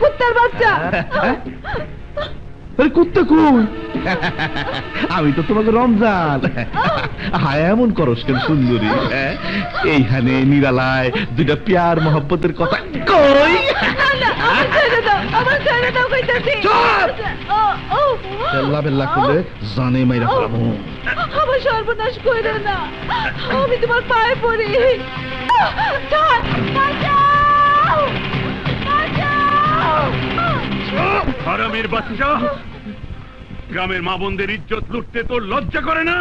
কুত্তার বাচ্চা কুত্তা কই? আমি তো তোমাকে রমজান। হায় এমন করস কেন সুন্দরী? এইখানে নিরালায় দুইটা প্যার মহব্বতের কথা কই? বেল্লা বেল্লা করলে জানে মাইরা ফেলামু। আমার সর্বনাশ কইরো না, আমি তোমার পায়ে পড়ি। হারামির বাচ্চা, গ্রামের মা বোনদের ইজ্জত লুটতে তোর লজ্জা করে না?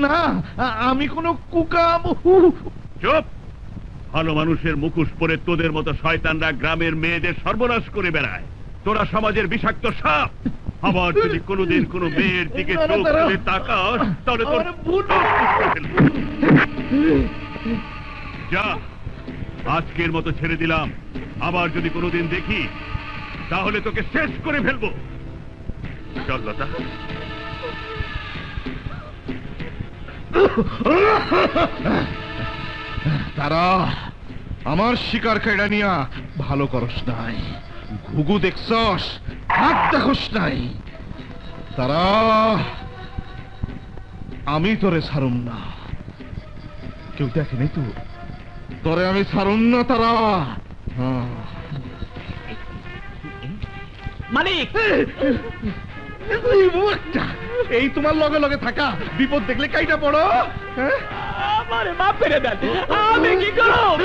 না, আমি কোনো কুকাম। চুপ! ভালো মানুষের মুখোশ পরে তোদের মতো শয়তানরা গ্রামের মেয়েদের সর্বনাশ করে বেড়ায়। তোরা সমাজের বিষাক্ত সাপ। আবার যদি কোনোদিন কোনো মেয়ের দিকে চোখ তুলে তাকাস তাহলে তোর যা, আজকের মতো ছেড়ে দিলাম। আবার যদি কোনোদিন দেখি তাহলে তোকে শেষ করে ফেলবো। চল লতা। তারা আমার শিকার খাইড়া নিয়া ভালো করস নাই, ঘুঘু দেখছস, হাত দেখস নাই। তারা আমি তোরে ছাড়ুম না। কেউ দেখেনি তো তোরে আমি ছাড়ুম না। তারা মালিক, এই তোমার লগে লগে থাকা, বিপদ দেখলে কাইটা পড়ো। আমারে মাফ করে দেন, আমি কি করব?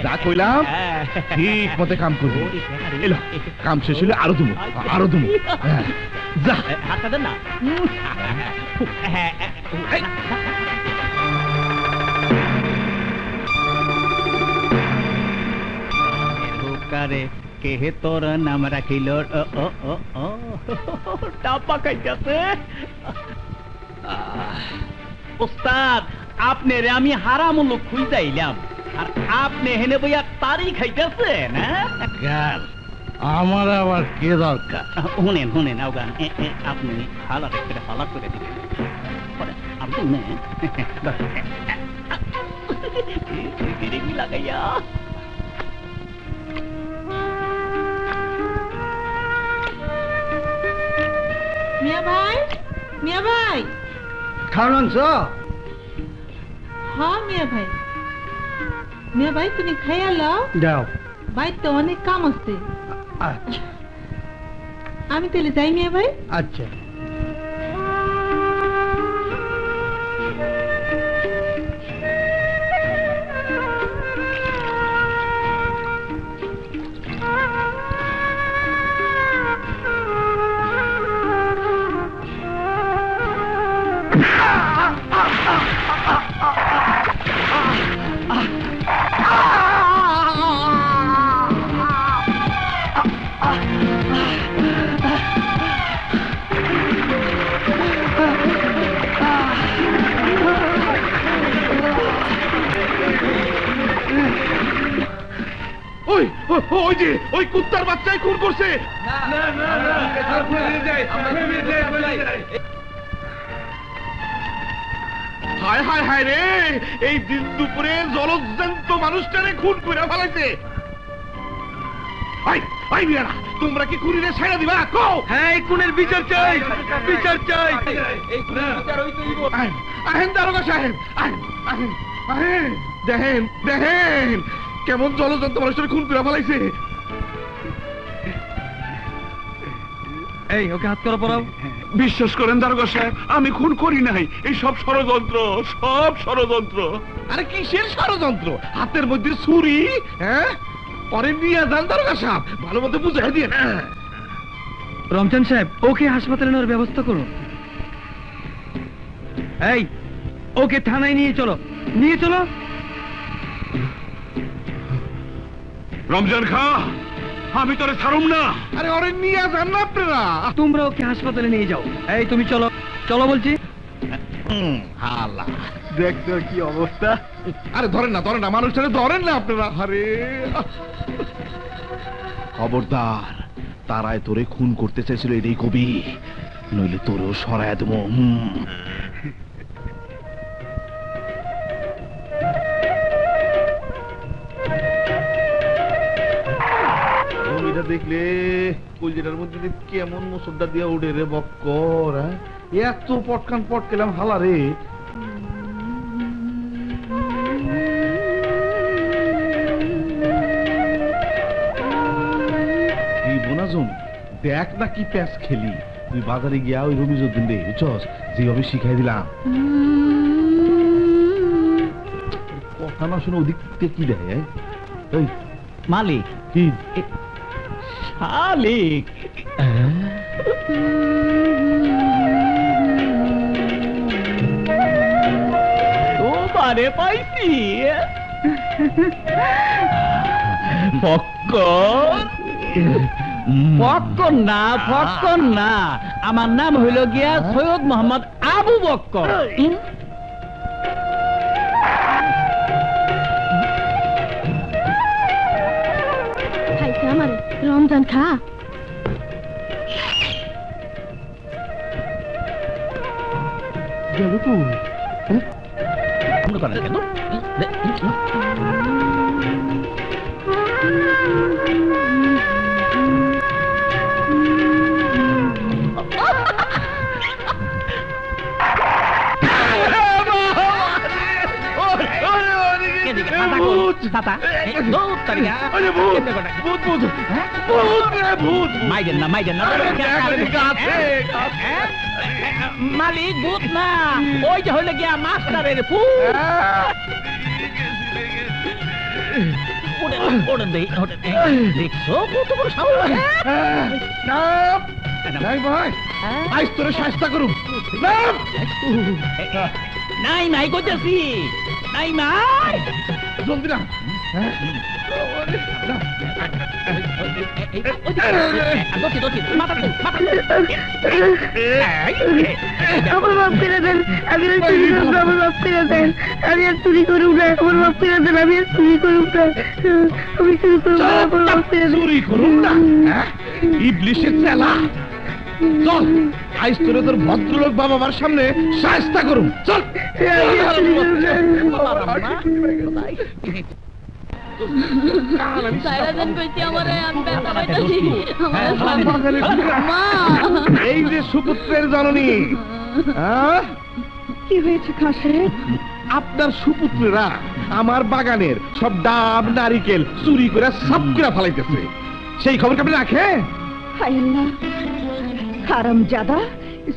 যা কইলাম ঠিক মতে কাম করবি। এলো, কাম শেষ হলে আরো দেবো, আরো দেবো। যা, হাতটা দেন না। কে তোর নাম রাখিল? টাপা খাইতেছে। ওস্তাদ, আপনি রে আমি হারাম লোক খুঁজাইলাম, আর আপনি হেনে বইয়া তারি খাইতেছেন। আমার আবার কে দরকার? শুনেন শুনেন, আপনি হালা করে হালা করে দিবেন। আপনি লাগাইয়া মিয়া ভাই, মিয়া ভাই, খাওয়ান আনছ? হ্যাঁ মিয়া ভাই। মিয়া ভাই তুমি খাইয়া লও, যাও। বাইতে অনেক কাম আছে। আচ্ছা আমি তাহলে যাই মিয়া ভাই। আচ্ছা। ওই যে ওই কুত্তার বাচ্চাই খুন করছে। হায় হায় হায় রে, এই দিন দুপুরে জলজ্জান্ত মানুষটারে খুন করে ফেলাইছে। আই মিয়ারা তোমরা কি খুনিরে ছাইড়া দিবা কও হ্যাঁ এই খুনের বিচার চাই বিচার চাই এই খুনের বিচার হইতেইব আহেন দারোগা সাহেব আহেন আহেন আহেন দেখেন দেখেন কেমন জলজন্ত মানুষের খুন করে ফেলাইছে এই ওকে হাত করে পড়াও বিশ্বাস করেন দারোগা সাহেব আমি খুন করি নাই এই সব ষড়যন্ত্র সব ষড়যন্ত্র আরে কিসের ষড়যন্ত্র হাতের মধ্যে ছুরি হ্যাঁ পরে নিয়ে যান দারোগা সাহেব ভালো মতো বুঝাই দিয়ে না রমজান সাহেব ওকে হাসপাতালে নেওয়ার ব্যবস্থা করুন এই ওকে থানায় নিয়ে চলো রমজান খা আমি তোরে ছাড়ুম না আরে ওরে নিয়ে যান না আপনারা তোমরা ওকে হাসপাতালে নিয়ে যাও এই তুমি চলো চলো বলছি হালা দেখছো কি অবস্থা আরে ধরেন না মানুষটারে ধরেন না আপনারা আরে খবরদার তারাই তোরে খুন করতে চাইছিল এটাই কবি নইলে তোরেও সরায় দেবো জমিটা দেখলে কলজিটার মধ্যে যে কেমন মুসুরটা দিয়ে উঠে রে বক্কর এত পটকান পটকেলাম হালা রে এই বোনা জমি দেখ না কি প্যাচ খেলি তুই বাজারে গিয়া ওই রবিজুদ্দিন রে বুঝছস যেভাবে শিখাই দিলাম কথা না শুনে ওদিক থেকে কি দেয় এই মালিক কি শালিক তোমারে পাইছি ফক্কর না আমার নাম হইল গিয়া সৈয়দ মোহাম্মদ আবু বক্কর রমজান খা গেল কই কেন মালিক ভূত না ওই যে হইলে গিয়া মাস্টারের দেখছো কত বড় সাহস ভাই আজ তোরে শাস্তা করুম নাই কইতেছি নাই জলদি না আমার বাপ ফিরে দেন আমি চুরি করবো আমার বাপ ফিরে দেন আমি আর চুরি করুম না আমার বাপ ফিরে দেন আমি আর চুরি করুম না আমি চুরি করুম না আমার বাপ ফিরে দেন চুরি করুম না ইবলিশের চেলা চল আজ তোরে তোর ভদ্রলোক বাবা মার সামনে শাস্তা করুম চল এই যে সুপুত্রের জননী কি হয়েছে খাসে আপনার সুপুত্ররা আমার বাগানের সব ডাব নারিকেল চুরি করে সব করে ফেলাইতেছে সেই খবর আপনি রাখেন হায় আল্লাহ হারামজাদা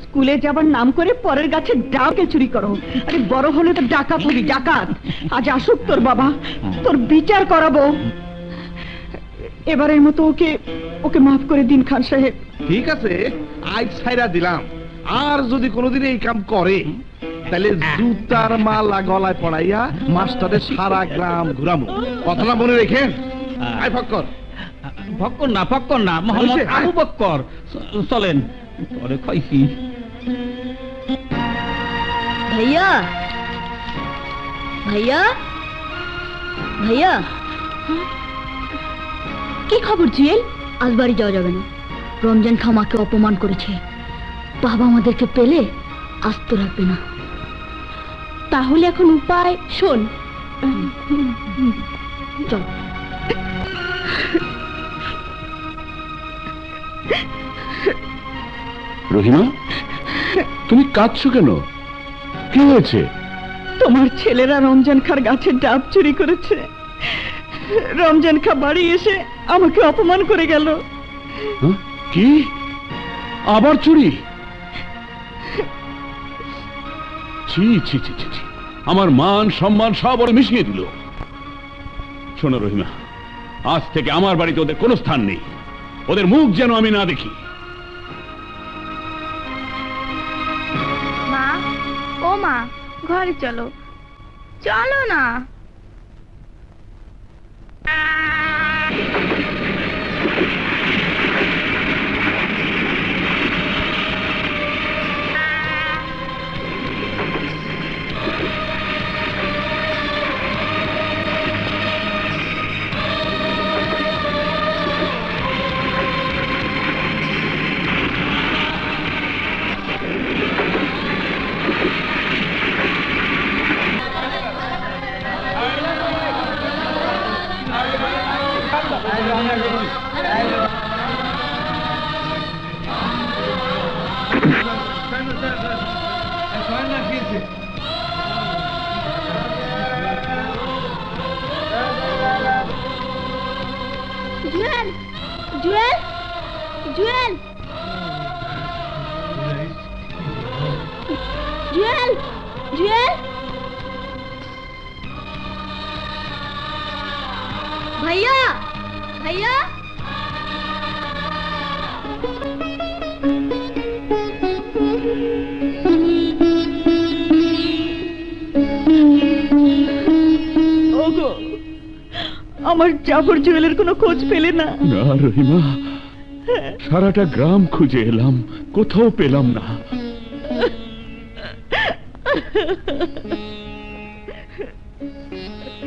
স্কুলে যাবার নাম করে পরের গাছে ডাবকে চুরি করো আরে বড় হলে তো ডাকাত হবি ডাকাত আজ আসুক তোর বাবা তোর বিচার করাবো এবারের মতো ওকে মাফ করে দিন খান সাহেব ঠিক আছে আজ ছাইরা দিলাম আর যদি কোনোদিন এই কাম করে তাহলে জুতার মালা গলায় পড়াইয়া মাস্টারের সারা গ্রাম ঘুরামো কথাটা মনে রেখেন আয় ফক্কর ফক্কর না মোহাম্মদ আবু বক্কর চলেন পরে খাইছি ভাইয়া ভাইয়া ভাইয়া কি খবর জুয়েল আজ বাড়ি যাওয়া যাবে না রমজান খামাকে অপমান করেছে বাবা আমাদেরকে পেলে আস্ত রাখবে না তাহলে এখন উপায় শোন চল রহিমা, তুমি কাঁদছো কেন? কি হয়েছে? তোমার ছেলেরা রমজান খার গাছের ডাব চুরি করেছে। রমজান খা বাড়ি এসে আমাকে অপমান করে গেল। হ্যাঁ? কি আবার চুরি? ছি ছি ছি ছি ছি, আমার মান সম্মান সব ওরা মিশিয়ে দিল। শোনো রহিমা, আজ থেকে আমার বাড়িতে ওদের কোনো স্থান নেই। ওদের মুখ যেন আমি না দেখি। মা, ও মা, ঘরে চলো, চলো না। জুয়েল, জুয়েল, জুয়েল, জুয়েল, জুয়েল, ভাইয়া, ভাইয়া, ওগো, আমার জাফর জুয়েলের কোনো খোঁজ পেলে না? না রহিমা, সারাটা গ্রাম খুঁজে এলাম, কোথাও পেলাম না।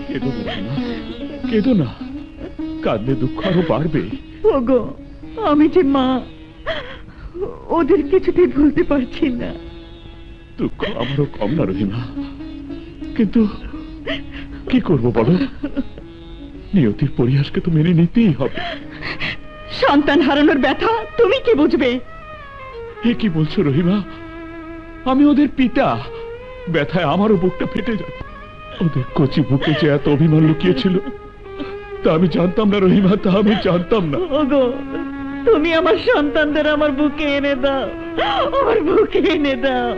কেঁদো না রহিমা, কেঁদো না, কাঁদলে দুঃখ আরো বাড়বে। ওগো, আমি যে মা, ওদের কিছুতেই ভুলতে পারছি না। দুঃখ আমারও কম না রহিমা, কিন্তু কি করব বলো? নিয়তির পরিহাসকে তো মেনে নিতেই হবে। সন্তান হারানোর ব্যথা তুমি কি বুঝবে? এ কি বলছো রহিমা? আমি ওদের পিতা, ব্যথায় আমারও বুকটা ফেটে যাচ্ছে। ওদের কচি বুকে যে এত অভিমান লুকিয়েছিল তা আমি জানতাম না রহিমা, তা আমি জানতাম না। ওগো, তুমি আমার সন্তানদের আমার বুকে এনে দাও, আমার বুকে এনে দাও।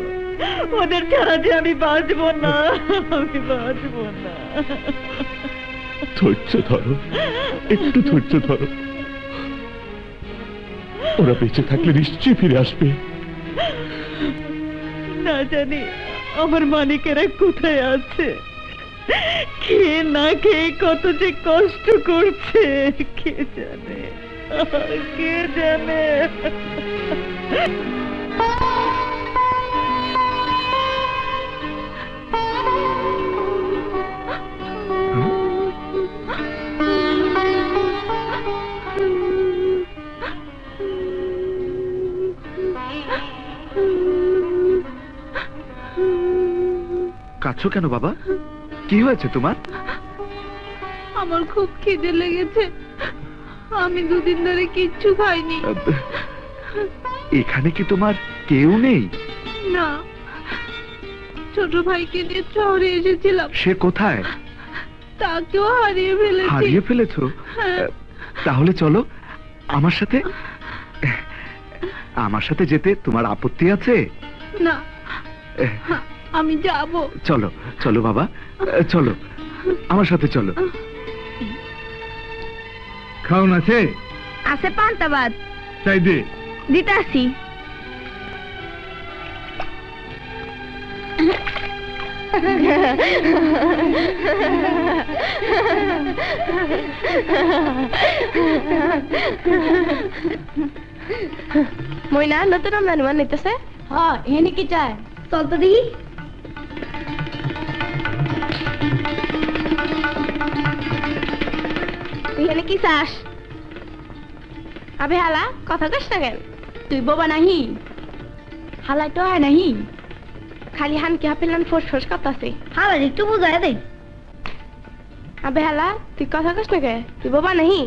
ওদের ছাড়া যে আমি বাঁচবো না, আমি বাঁচবো না। ধৈর্য ধরো, একটু ধৈর্য ধরো। ওরা বেঁচে থাকলে নিশ্চয়ই ফিরে আসবে। না জানি আমার মানিকেরা কোথায় আছে, খেয়ে না খেয়ে কত যে কষ্ট করছে, কে জানে, কে জানে। কাঁদছো কেন বাবা? কি হয়েছে তোমার? আমার খুব খিদে লেগেছে, আমি দুদিন ধরে কিচ্ছু খাইনি। এখানে কি তোমার কেউ নেই? না, ছোট ভাইকে নিয়ে শহরে এসেছিলাম। সে কোথায়? তাকেও হারিয়ে ফেলেছি। হারিয়ে ফেলেছো? হ্যাঁ। তাহলে চলো আমার সাথে। আমার সাথে যেতে তোমার আপত্তি আছে? না, আমি যাব। চলো চলো বাবা, চলো আমার সাথে চলো। খাওন আছে? আছে পান্তাবাদ, চাই দে। দিতে আসি। মইনা নতুন আমদানি মান নিতেছে। হ্যাঁ, এনে কি চায়? চল তো দেখি। এখানে কি চাস? আবে হালা, কথা কস না কেন? তুই বোবা নাহি? হালাই তো হয় নাহি, খালি হান কি হাফেলান ফোস ফোস করতাছে। হালা একটু বুঝায় দে। আবে হালা, তুই কথা কস না কে? তুই বোবা নাহি?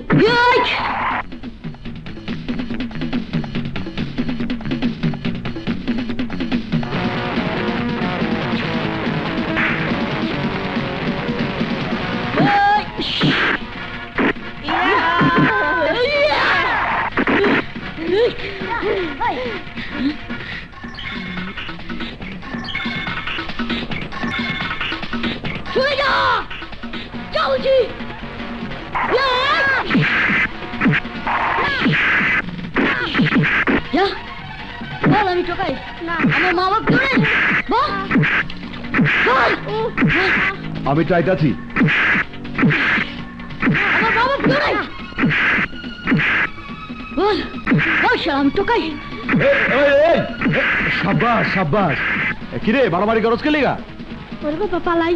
বাবুজি বল আমি টোকাই না আমার মা বাপ দূরে বল আমি চাইতাছি আমার বাবা দূরে বল বল আমি টোকাই সাব্বাস সাব্বাস কিরে বাড়াবাড়ি খরচ কে লিগা ওরে বাবা পালাই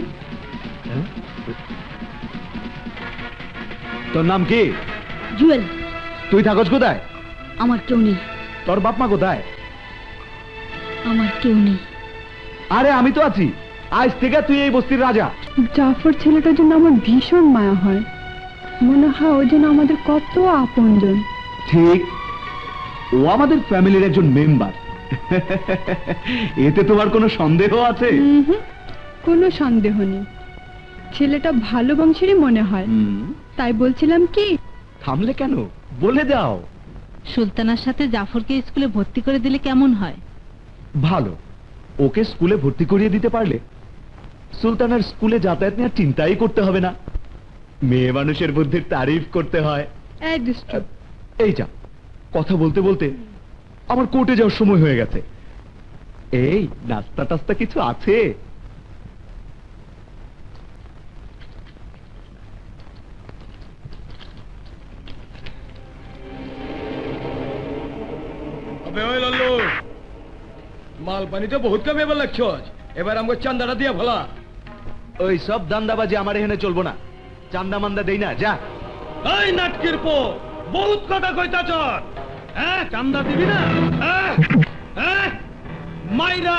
তোর নাম কি জুয়েল তুই থাকস কোথায় আমার কেউ নেই তোর বাপ মা কোথায় আমার কেউ নেই আরে আমি তো আছি আজ থেকে তুই এই বস্তির রাজা জাফর ছেলেটার জন্য আমার ভীষণ মায়া হয়, মনে হয় ওই জন্য আমাদের কত আপনজন। ঠিক, ও আমাদের ফ্যামিলির একজন মেম্বার। এতে তোমার কোনো সন্দেহ আছে? কোনো সন্দেহ নেই, ছেলেটা ভালো বংশেরই মনে হয়। তাই বলছিলাম কি, থামলে কেন, বলে দাও। সুলতানার সাথে জাফরকে স্কুলে ভর্তি করে দিলে কেমন হয়? ভালো, ওকে স্কুলে ভর্তি করিয়ে দিতে পারলে সুলতানার স্কুলে যাতায়াত নিয়ে চিন্তাই করতে হবে না। মেয়ে মানুষের বুদ্ধির তারিফ করতে হয়। এই যা, কথা বলতে বলতে আমার কোর্টে যাওয়ার সময় হয়ে গেছে। এই নাস্তা টাস্তা কিছু আছে? মাল পানিতে বহুত কম এবার লাগছ, এবার আমাকে চান্দাটা দিয়ে ভোলা। ওই সব দান্দাবাজি আমার এখানে চলবো না, চান্দা মান্দা দেই না, যা। এই নাটকির পো বহুত কথা কইতাছ, হ্যাঁ চান্দা দিবি না? হ্যাঁ মাইরা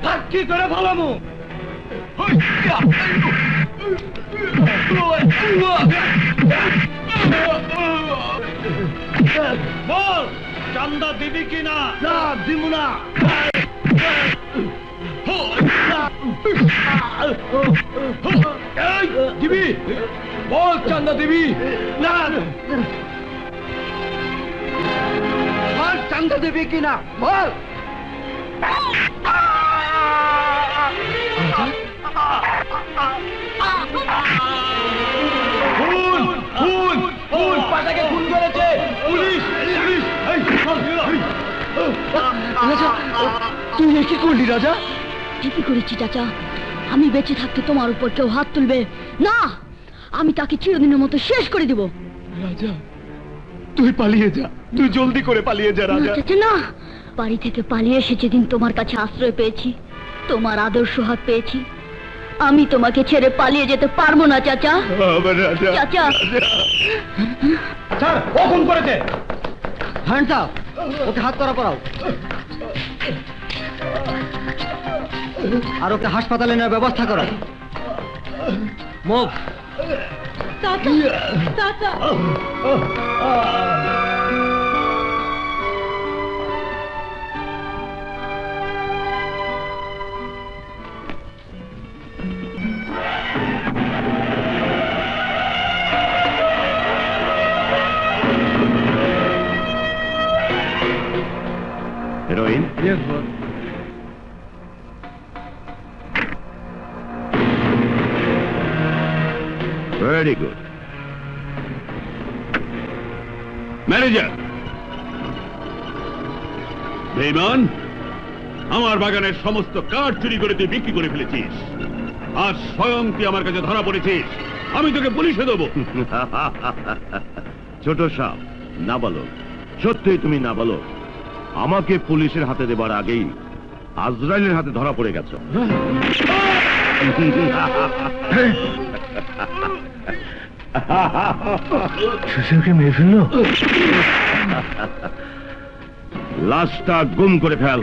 ফাঁকি করে ভালামু। বল চান্দা দিবি কিনা? না দিব না। দিবি? বল চান্দা দিবি না? চান্দা দিবি কিনা বল। খুন খুন খুন, পাটাকে খুন করেছে পুলিশ। তুই কি করলি রাজা? ঠিকই করেছি চাচা, আমি বেঁচে থাকতে তোমার উপর কেউ হাত তুলবে না, আমি তাকে চিরদিনের মতো শেষ করে দেব। রাজা তুই পালিয়ে যা, তুই জলদি করে পালিয়ে যা রাজা। চাচা না, বাড়ি থেকে পালিয়ে এসে যেদিন তোমার কাছে আশ্রয় পেয়েছি, তোমার আদর্শ হাত পেয়েছি, আমি তোমাকে ছেড়ে পালিয়ে যেতে পারবো না চাচা। চাচা স্যার ও খুন করেছে। হ্যান্ডস আপ, ওকে হাত করা করাও আর ওকে হাসপাতালে নেওয়ার ব্যবস্থা করো। মুভ। চাচা চাচা Heroin? Yes, boss. Very good. Manager, বেঈমান, আমার বাগানের সমস্ত কাঠ চুরি করে তুই বিক্রি করে ফেলেছিস। আজ স্বয়ং তুই আমার কাছে ধরা পড়েছিস, আমি তোকে পুলিশে দেবো। ছোট সাপ, নাবালক, সত্যিই তুমি নাবালক। আমাকে পুলিশের হাতে দেবার আগেই আজরাইলের হাতে ধরা পড়ে গেছ। সুশীলকে মেরে ফেললো। লাশটা গুম করে ফেল।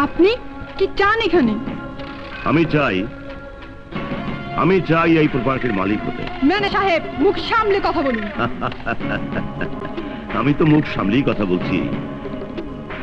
আপনি কি চান এখানে? আমি চাই এই প্রপার্টির মালিক হতে। ম্যানেজার সাহেব, মুখ সামলে কথা বলুন। আমি তো মুখ সামলেই কথা বলছি।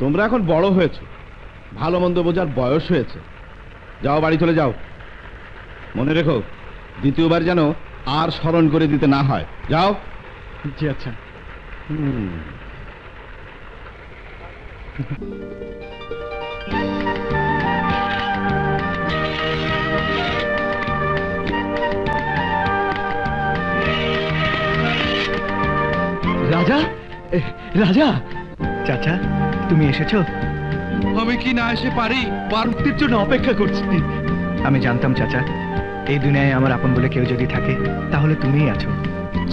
তোমরা এখন বড় হয়েছো, ভালো মন্দ বোঝার বয়স হয়েছে। যাও, বাড়ি চলে যাও। মনে রেখো, দ্বিতীয়বার যেন আর স্মরণ করে দিতে না হয়। যাও। জি আচ্ছা। রাজা, রাজা, চাচা তুমি এসেছো? আমি কি না এসে পারি? মুক্তির জন্য অপেক্ষা করছি। আমি জানতাম চাচা, এই দুনিয়ায় আমার আপন বলে কেউ যদি থাকে তাহলে তুমিই আছো।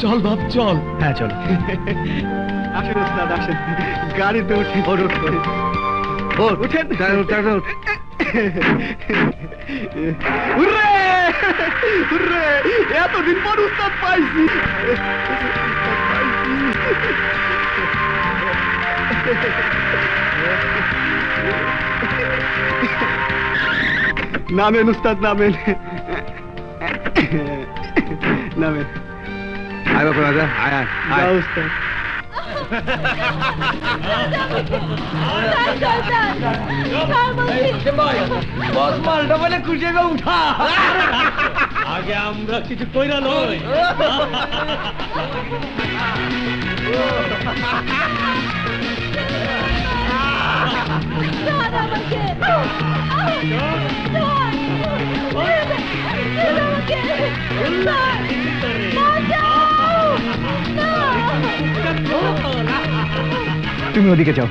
চল বাপ চল। হ্যাঁ চলো। আসেন ওস্তাদ, আসেন, গাড়িতে উঠে ওঠ করে উঠেন। এতদিন পর উস্তাদ পাইছি। নামেন উস্তাদ, নামেন নামেন। আয় বাবা, রাজা, আয় আয় আয়। উস্তাদ মালটা বলে খুশি উঠা। আগে আমরা কিছু কইরা লই। তুমি ওদিকে যাও।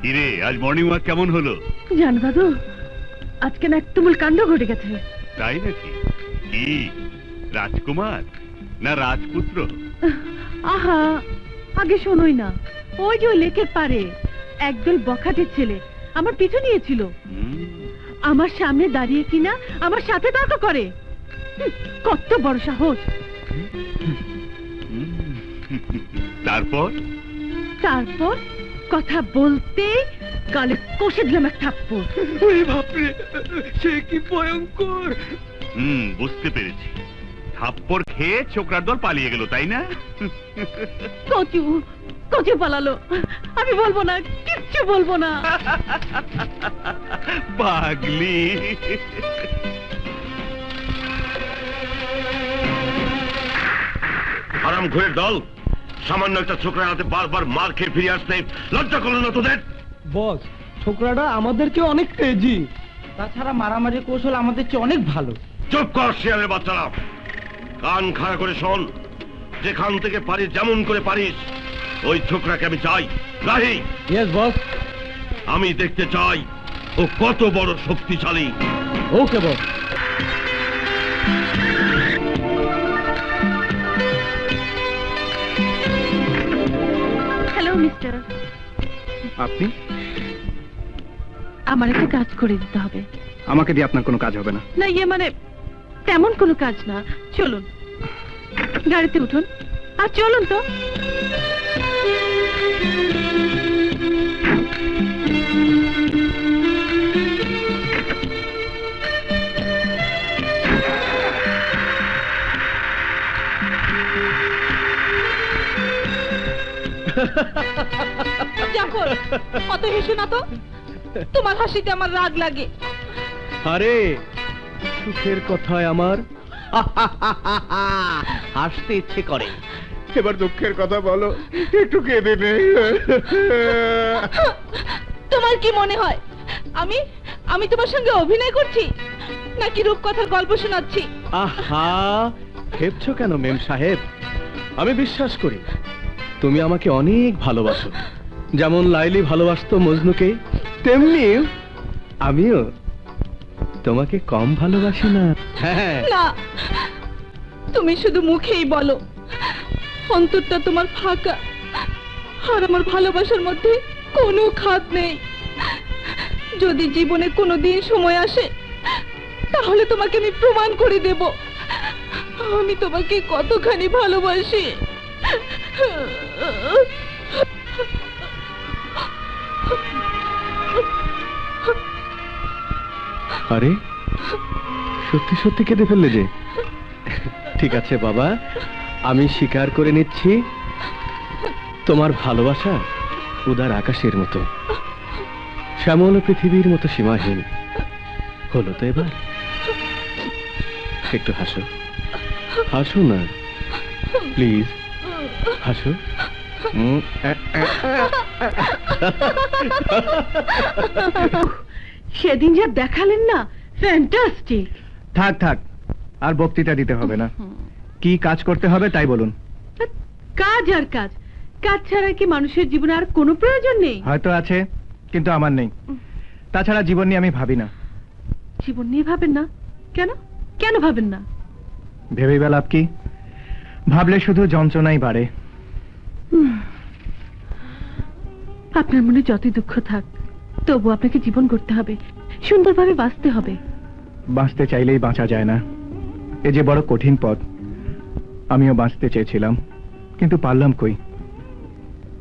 কিরে, আজ মর্নিং ওয়াক কেমন হলো? জানো দাদু, আজকে না এক তুমুল কাণ্ড ঘটে গেছে। তাই নাকি? কি রাজকুমার না রাজপুত্র? আহা, আগে শোনোই না। ওই যে ওই লেকের পারে একদল বখাটের ছেলে আমার পিছু নিয়েছিল। আমার সামনে দাঁড়িয়ে কিনা আমার সাথে তর্ক করে। কত বড় সাহস! তারপর তারপর কথা বলতে গালে কষে দিলাম এক থাপ্পড়। ওই বাপরে, সে কি ভয়ঙ্কর! বুঝতে পেরেছি। থাপ্পড় খেয়ে ছোকরার দল পালিয়ে গেল, তাই না? কচু কচু পালালো। আমি বলবো না, কিচ্ছু বলবো না। পাগলি। হারাম ঘুরের দল, সামান্য একটা ছোকরার হাতে বারবার মার খেয়ে ফিরে আসতে লজ্জা করলো না তোদের? বস, ছোকরাটা আমাদের চেয়ে অনেক তেজি। তাছাড়া মারামারি কৌশল আমাদের চেয়ে অনেক ভালো। চুপ কর শিয়ালের বাচ্চারা, কান খাড়া করে শোন। যেখান থেকে পারিস, যেমন করে পারিস, ওই ছোকরাকে আমি চাই। রাহি। Yes boss. আমি দেখতে চাই ও কত বড় শক্তিশালী। Okay boss. Hello mister. আপনি? আমার একটা কাজ করে দিতে হবে। আমাকে দিয়ে আপনার কোনো কাজ হবে না। না, ইয়ে মানে তেমন কোনো কাজ না। চলুন গাড়িতে উঠুন আর চলুন তো। জাফর, অত হেসো না তো, তোমার হাসিতে আমার রাগ লাগে। আরে সুখের কথায় আমার হাসতে ইচ্ছে করে। এবার দুঃখের কথা বলো, একটু কেঁদে নেই। তোমার কি মনে হয় আমি আমি তোমার সঙ্গে অভিনয় করছি নাকি রূপকথার গল্প শোনাচ্ছি? আহা, খেপছো কেন মেম সাহেব? আমি বিশ্বাস করি তুমি আমাকে অনেক ভালোবাসো। যেমন লাইলি ভালোবাসতো মজনুকে, তেমনি আমিও তোমাকে কম ভালোবাসি না। হ্যাঁ, না, তুমি শুধু মুখেই বলো, অন্তরটা তোমার ফাঁকা, আর আমার ভালোবাসার মধ্যে কোনো খাদ নেই। যদি জীবনে কোনোদিন সময় আসে তাহলে তোমাকে আমি প্রমাণ করে দেব আমি তোমাকে কতখানি ভালোবাসি। আরে সত্যি সত্যি কেঁদে ফেললে যে। ঠিক আছে বাবা, আমি স্বীকার করে নিচ্ছি তোমার ভালোবাসা উদার আকাশের মতো, শ্যামল পৃথিবীর মতো সীমাহীন। হলো তো এবার? একটু হাসো, হাসো না প্লিজ, হাসো। সেদিন যা দেখালেন না, ফ্যান্টাস্টিক। থাক থাক, আর বক্তৃতা দিতে হবে না। কি কাজ করতে হবে তাই বলুন। কাজ আর কাজ, কাজ ছাড়া কি মানুষের জীবনে আর কোনো প্রয়োজন নেই? হয়তো আছে, কিন্তু আমার নেই। তাছাড়া জীবন নিয়ে আমি ভাবি না। জীবন নিয়ে ভাবেন না কেন? কেন ভাবেন না? ভেবেই বা লাভ কি? ভাবলে শুধু যন্ত্রণাই বাড়ে। আপনার মনে যতই দুঃখ থাক, তবু আপনাকে জীবন করতে হবে, সুন্দরভাবে বাঁচতে হবে। বাঁচতে চাইলেই বাঁচা যায় না, এ যে বড় কঠিন পথ। আমিও বাঁচতে চেয়েছিলাম, কিন্তু পারলাম কই।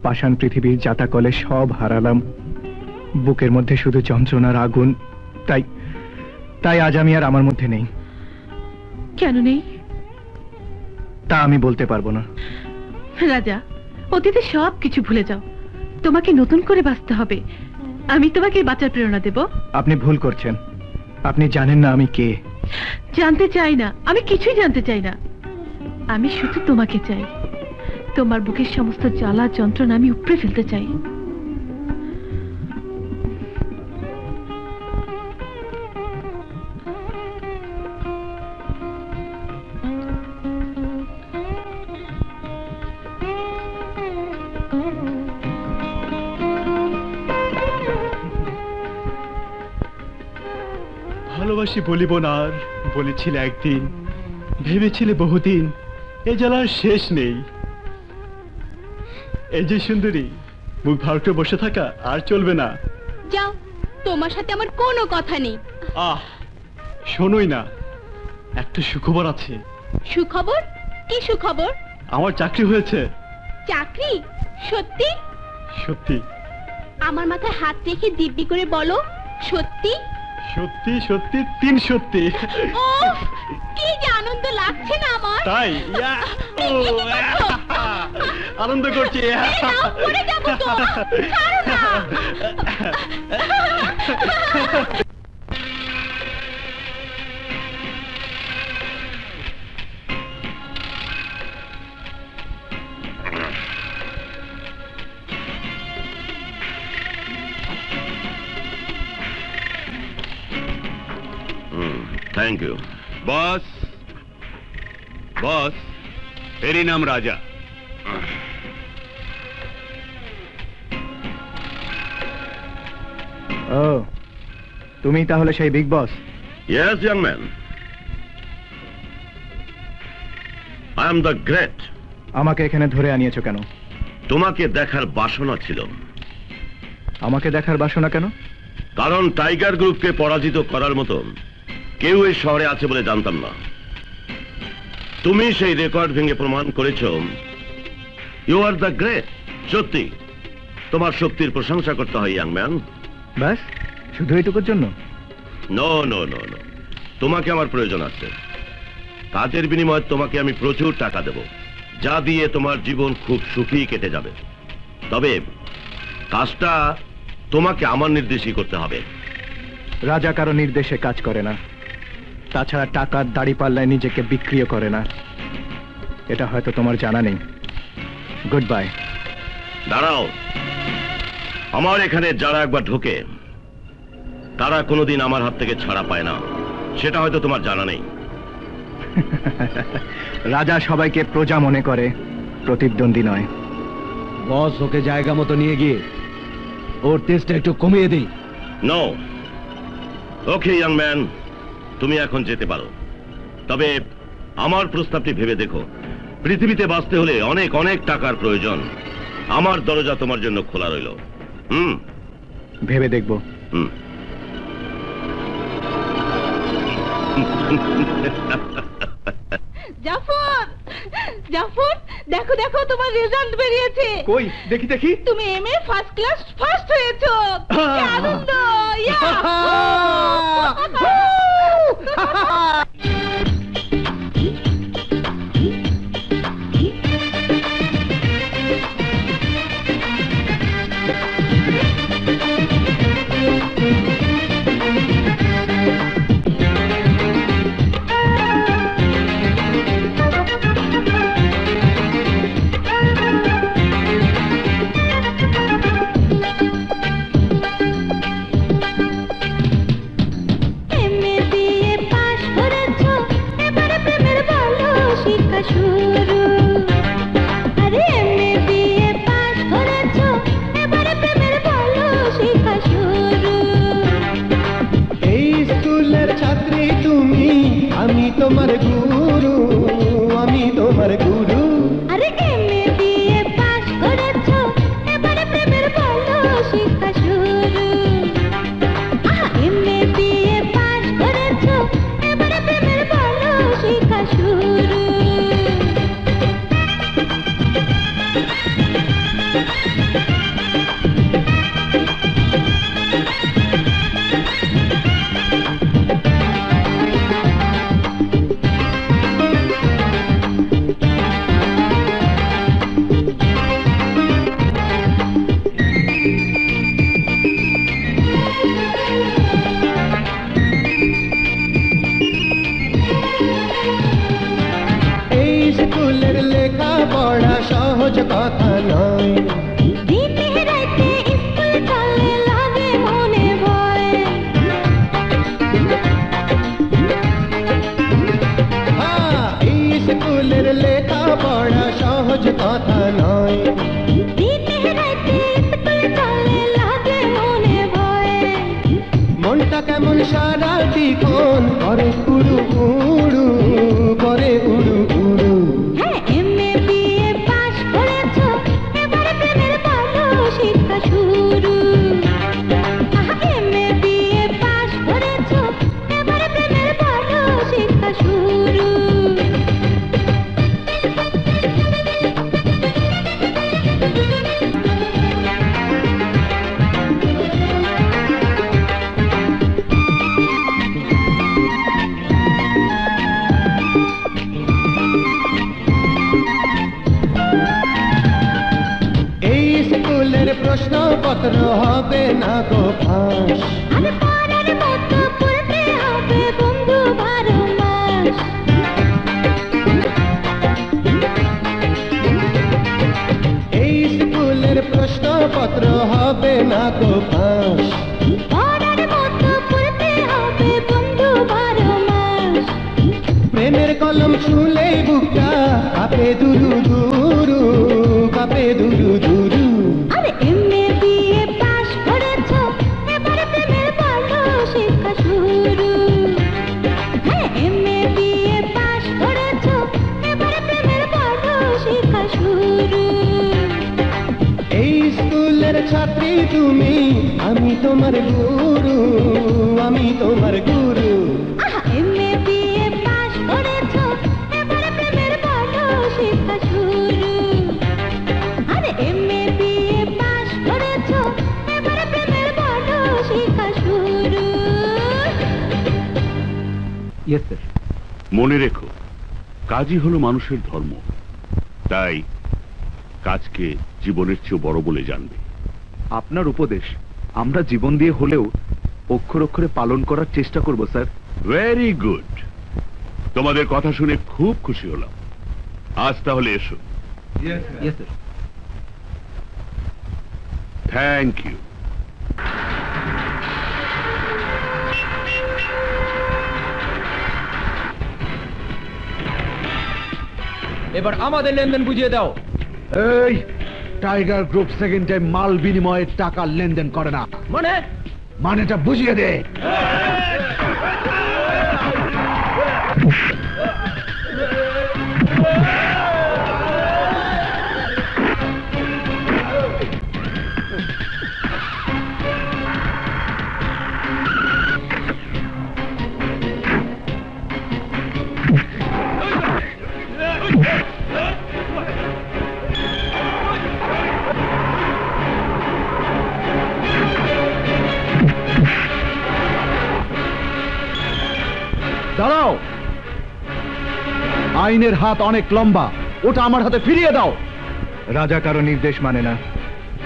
পাষাণ পৃথিবীর জাতাকলে সব হারালাম, বুকের মধ্যে শুধু যন্ত্রণার আগুন। তাই তাই আজ আমি আর আমার মধ্যে নেই। কেন নেই তা আমি বলতে পারবো না। রাজা, অতীতে সব কিছু ভুলে যাও, তোমাকে নতুন করে বাঁচতে হবে। আমি তোমাকে বাঁচার প্রেরণা দেব। আপনি ভুল করছেন, আপনি জানেন না আমি কে। জানতে চাই না, আমি কিছুই জানতে চাই না। আমি শুধু তোমাকে চাই, তোমার বুকের সমস্ত জ্বালা যন্ত্রণা আমি উপড়ে ফেলতে চাই। ভালোবাসি বলিব না আর, বলেছিলে একদিন, ভেবেছিলে বহুদিন, এ জ্বালার শেষ নেই। এই যে সুন্দরী, মুখ ভারতে বসে থাকা আর চলবে না। যাও, তোমার সাথে আমার কোনো কথা নেই। আহ, শোনোই না, একটা সুখবর আছে। সুখবর? কি সুখবর? আমার চাকরি হয়েছে। চাকরি? সত্যি? সত্যি। আমার মাথায় হাত রেখে দিব্যি করে বলো, সত্যি? সত্যি সত্যি, 3 সত্যি। উফ, কি যে আনন্দ লাগছে না আমার। তাই? আনন্দ করছি। পড়ে যাবো তো, ছাড়ো না। থ্যাংক ইউ বস, বস, এরই নাম রাজা। ও, তুমি তাহলে সেই big boss? Yes young man, I am the great. আমাকে এখানে ধরে আনিয়েছো কেন? তোমাকে দেখার বাসনা ছিল। আমাকে দেখার বাসনা কেন? কারণ টাইগার গ্রুপকে পরাজিত করার মতো কেউ এই শহরে আছে বলে জানতাম না। তুমি সেই রেকর্ড ভেঙে প্রমাণ করেছো ইউ আর দ্য গ্রেট। সত্যি তোমার শক্তির প্রশংসা করতে হয় ইয়াং ম্যান। ব্যাস শুধু এইটুকুর জন্য? নো নো নো নো, তোমাকে আমার প্রয়োজন আছে। কাজের বিনিময়ে তোমাকে আমি প্রচুর টাকা দেব, যা দিয়ে তোমার জীবন খুব সুখী কেটে যাবে। তবে কাজটা তোমাকে আমার নির্দেশই করতে হবে। রাজা কারো নির্দেশে কাজ করে না, তাছাড়া টাকার দাড়ি পাল্লায় নিজেকে বিক্রিও করে না। এটা হয়তো তোমার জানা নেই। Good bye. দাঁড়াও, আমার এখানে যারা একবার ঢোকে তারা কোনোদিন আমার হাত থেকে ছাড়া পায় না, সেটা হয়তো তোমার জানা নেই। রাজা সবাইকে প্রজা মনে করে, প্রতিদ্বন্দ্বী নয়। বস ওকে জায়গা মতো নিয়ে গিয়ে ওর টেস্টটা একটু কমিয়ে দিই। নো, ওকে ইয়াং ম্যান, তুমি এখন যেতে পারো। তবে আমার প্রস্তাবটি ভেবে দেখো, পৃথিবীতে বাঁচতে হলে অনেক অনেক টাকার প্রয়োজন। আমার দরজা তোমার জন্য খোলা রইল। ভেবে দেখব। জাফর, জাফর, দেখো দেখো তোমার রেজাল্ট বেরিয়েছে। কই দেখি দেখি। তুমি এমএ ফার্স্ট ক্লাস ফার্স্ট হয়েছো। কি আনন্দ! ইয়া! তোমার গুরু, আমি তোমার গুরু। আরে এমএ বিএ পাস করেছো, এবারে প্রেমের বলো শিক্ষা শুরু। এমএ বিএ পাস করেছো, এবারে প্রেমের বলো শিক্ষা শুরু। সহজ কথা নয়, দিনে রাতে স্কুল চলে লাগে মনে ভয়। এই স্কুলের লেখা পড়া সহজ কথা নয়, দিনে রাতে স্কুল চলে লাগে মনে ভয়। মনটা কেমন সারাক্ষণ করে উড়ু উড়ু, করে উড়ু উড়ু। শিক্ষা শুরু। এমএ বিএ পাস করেছো, এবারে প্রেমের বলো শিক্ষা শুরু। প্রশ্নপত্র হবে না গো ফাঁস, আরে পরের মতো পড়তে হবে বন্ধু 12 মাস। এই স্কুলের প্রশ্নপত্র হবে না গো ফাঁস, পরের মতো পড়তে হবে বন্ধু 12 মাস। প্রেমের কলম ছুলেই বুকটা কাঁপে দুরু দুরু, কাঁপে দুরু দুরু। আরে এমএ বিএ পাস করেছো, এবারে প্রেমের বলো শিক্ষা শুরু। এমএ বিএ পাস করেছো, এবারে প্রেমের বলো শিক্ষা শুরু। এই স্কুলের ছাত্রী তুমি, আমি তোমার গুরু, আমি তোমার গুরু। এমএ বিএ পাস করেছো, এবারে প্রেমের ইয়েস স্যার। মনে রেখো, কাজই হলো মানুষের ধর্ম। তাই কাজকে জীবনের চেয়ে বড় বলে জানবে। আপনার উপদেশ আমরা জীবন দিয়ে হলেও অক্ষর অক্ষরে পালন করার চেষ্টা করব স্যার। ভেরি গুড, তোমাদের কথা শুনে খুব খুশি হলাম। আজ তাহলে এসো। Yes sir. Thank you. এবার আমাদের লেনদেন বুঝিয়ে দাও। এই টাইগার গ্রুপ সেকেন্ড টাইম মাল বিনিময়ে টাকা লেনদেন করে না। মানেটা বুঝিয়ে দে। দাঁড়াও, আইনের হাত অনেক লম্বা, ওটা আমার হাতে ফিরিয়ে দাও। রাজা কারো নির্দেশ মানে না,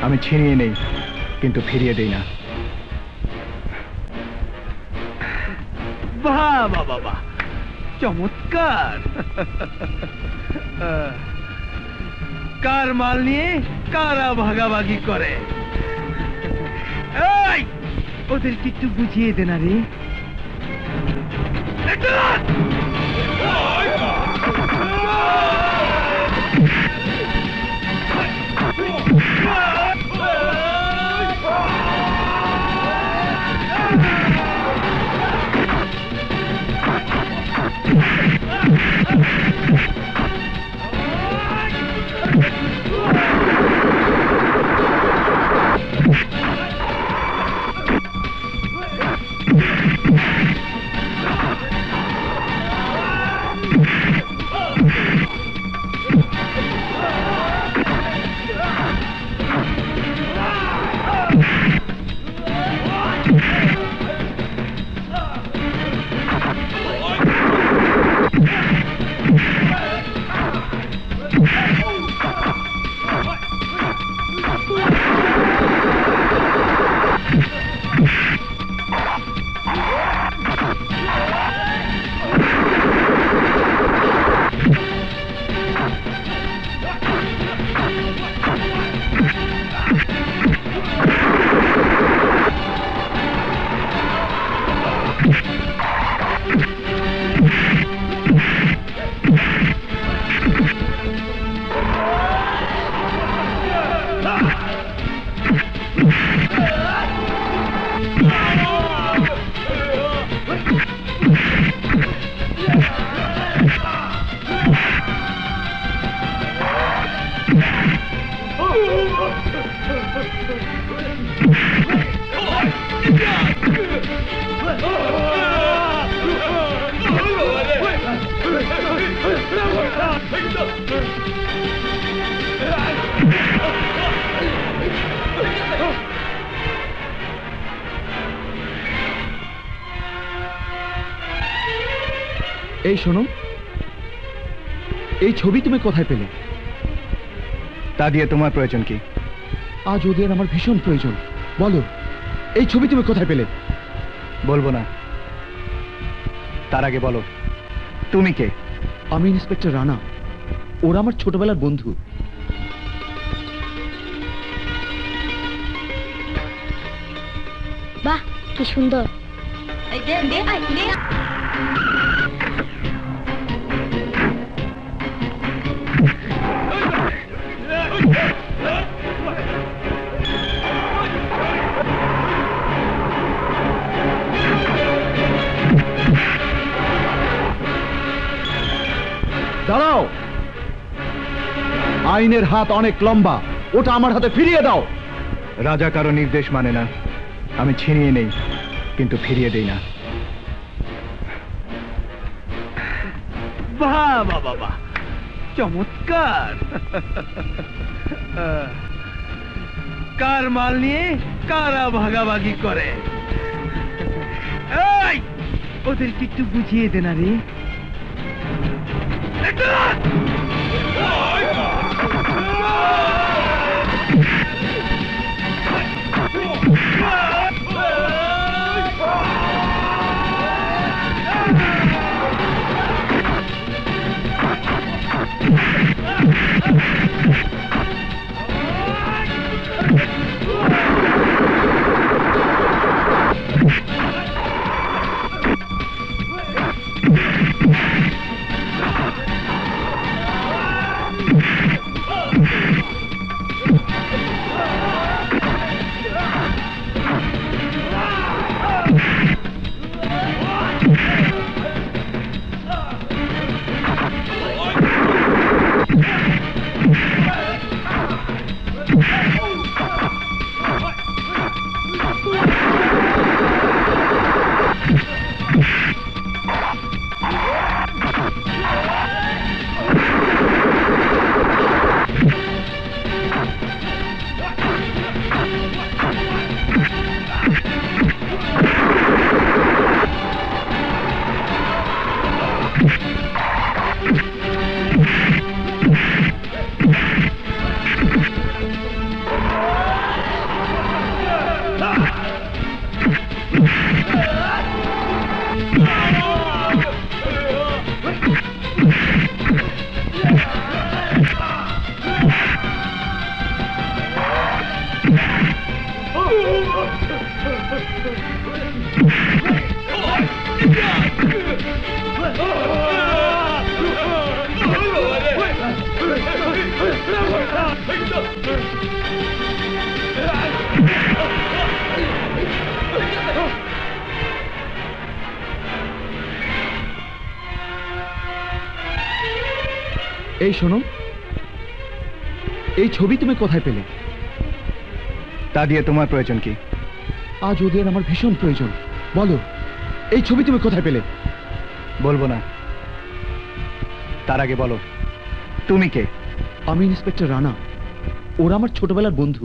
আমি ছিনিয়ে নেই কিন্তু ফিরিয়ে দেই না। বাহ বাহ বাহ বাহ, চমৎকার। কার মাল নিয়ে কারা ভাগাভাগি করে, এই ওদের কিছু বুঝিয়ে দে না রে। এই শোনো, এই ছবি তুমি কোথায় পেলে? তা দিয়ে তোমার প্রয়োজন কি? আজ ওদের আমার ভীষণ প্রয়োজন। বলো, এই ছবি তুমি কোথায় পেলে? বলবো না, তার আগে বলো তুমি কে? আমি ইন্সপেক্টর রানা, ওরা আমার ছোটবেলার বন্ধু। বাহ কি সুন্দর। দাঁড়াও, আইনের হাত অনেক লম্বা, ওটা আমার হাতে ফিরিয়ে দাও। রাজা কারো নির্দেশ মানে না, আমি ছিনিয়ে নেই কিন্তু ফিরিয়ে দেই না। বাহ বাহ বাহ বাহ, চমৎকার। কার মাল নিয়ে কারা ভাগাভাগি করে, এই ওদেরকে একটু বুঝিয়ে দে না রে। এই শোনো, এই ছবি তুমি কোথায় পেলে? তা দিয়ে তোমার প্রয়োজন কি? আজ ওদের আমার ভীষণ প্রয়োজন। বলো, এই ছবি তুমি কোথায় পেলে? বলবো না, তার আগে বলো তুমি কে? আমি ইন্সপেক্টর রানা, ওরা আমার ছোটবেলার বন্ধু।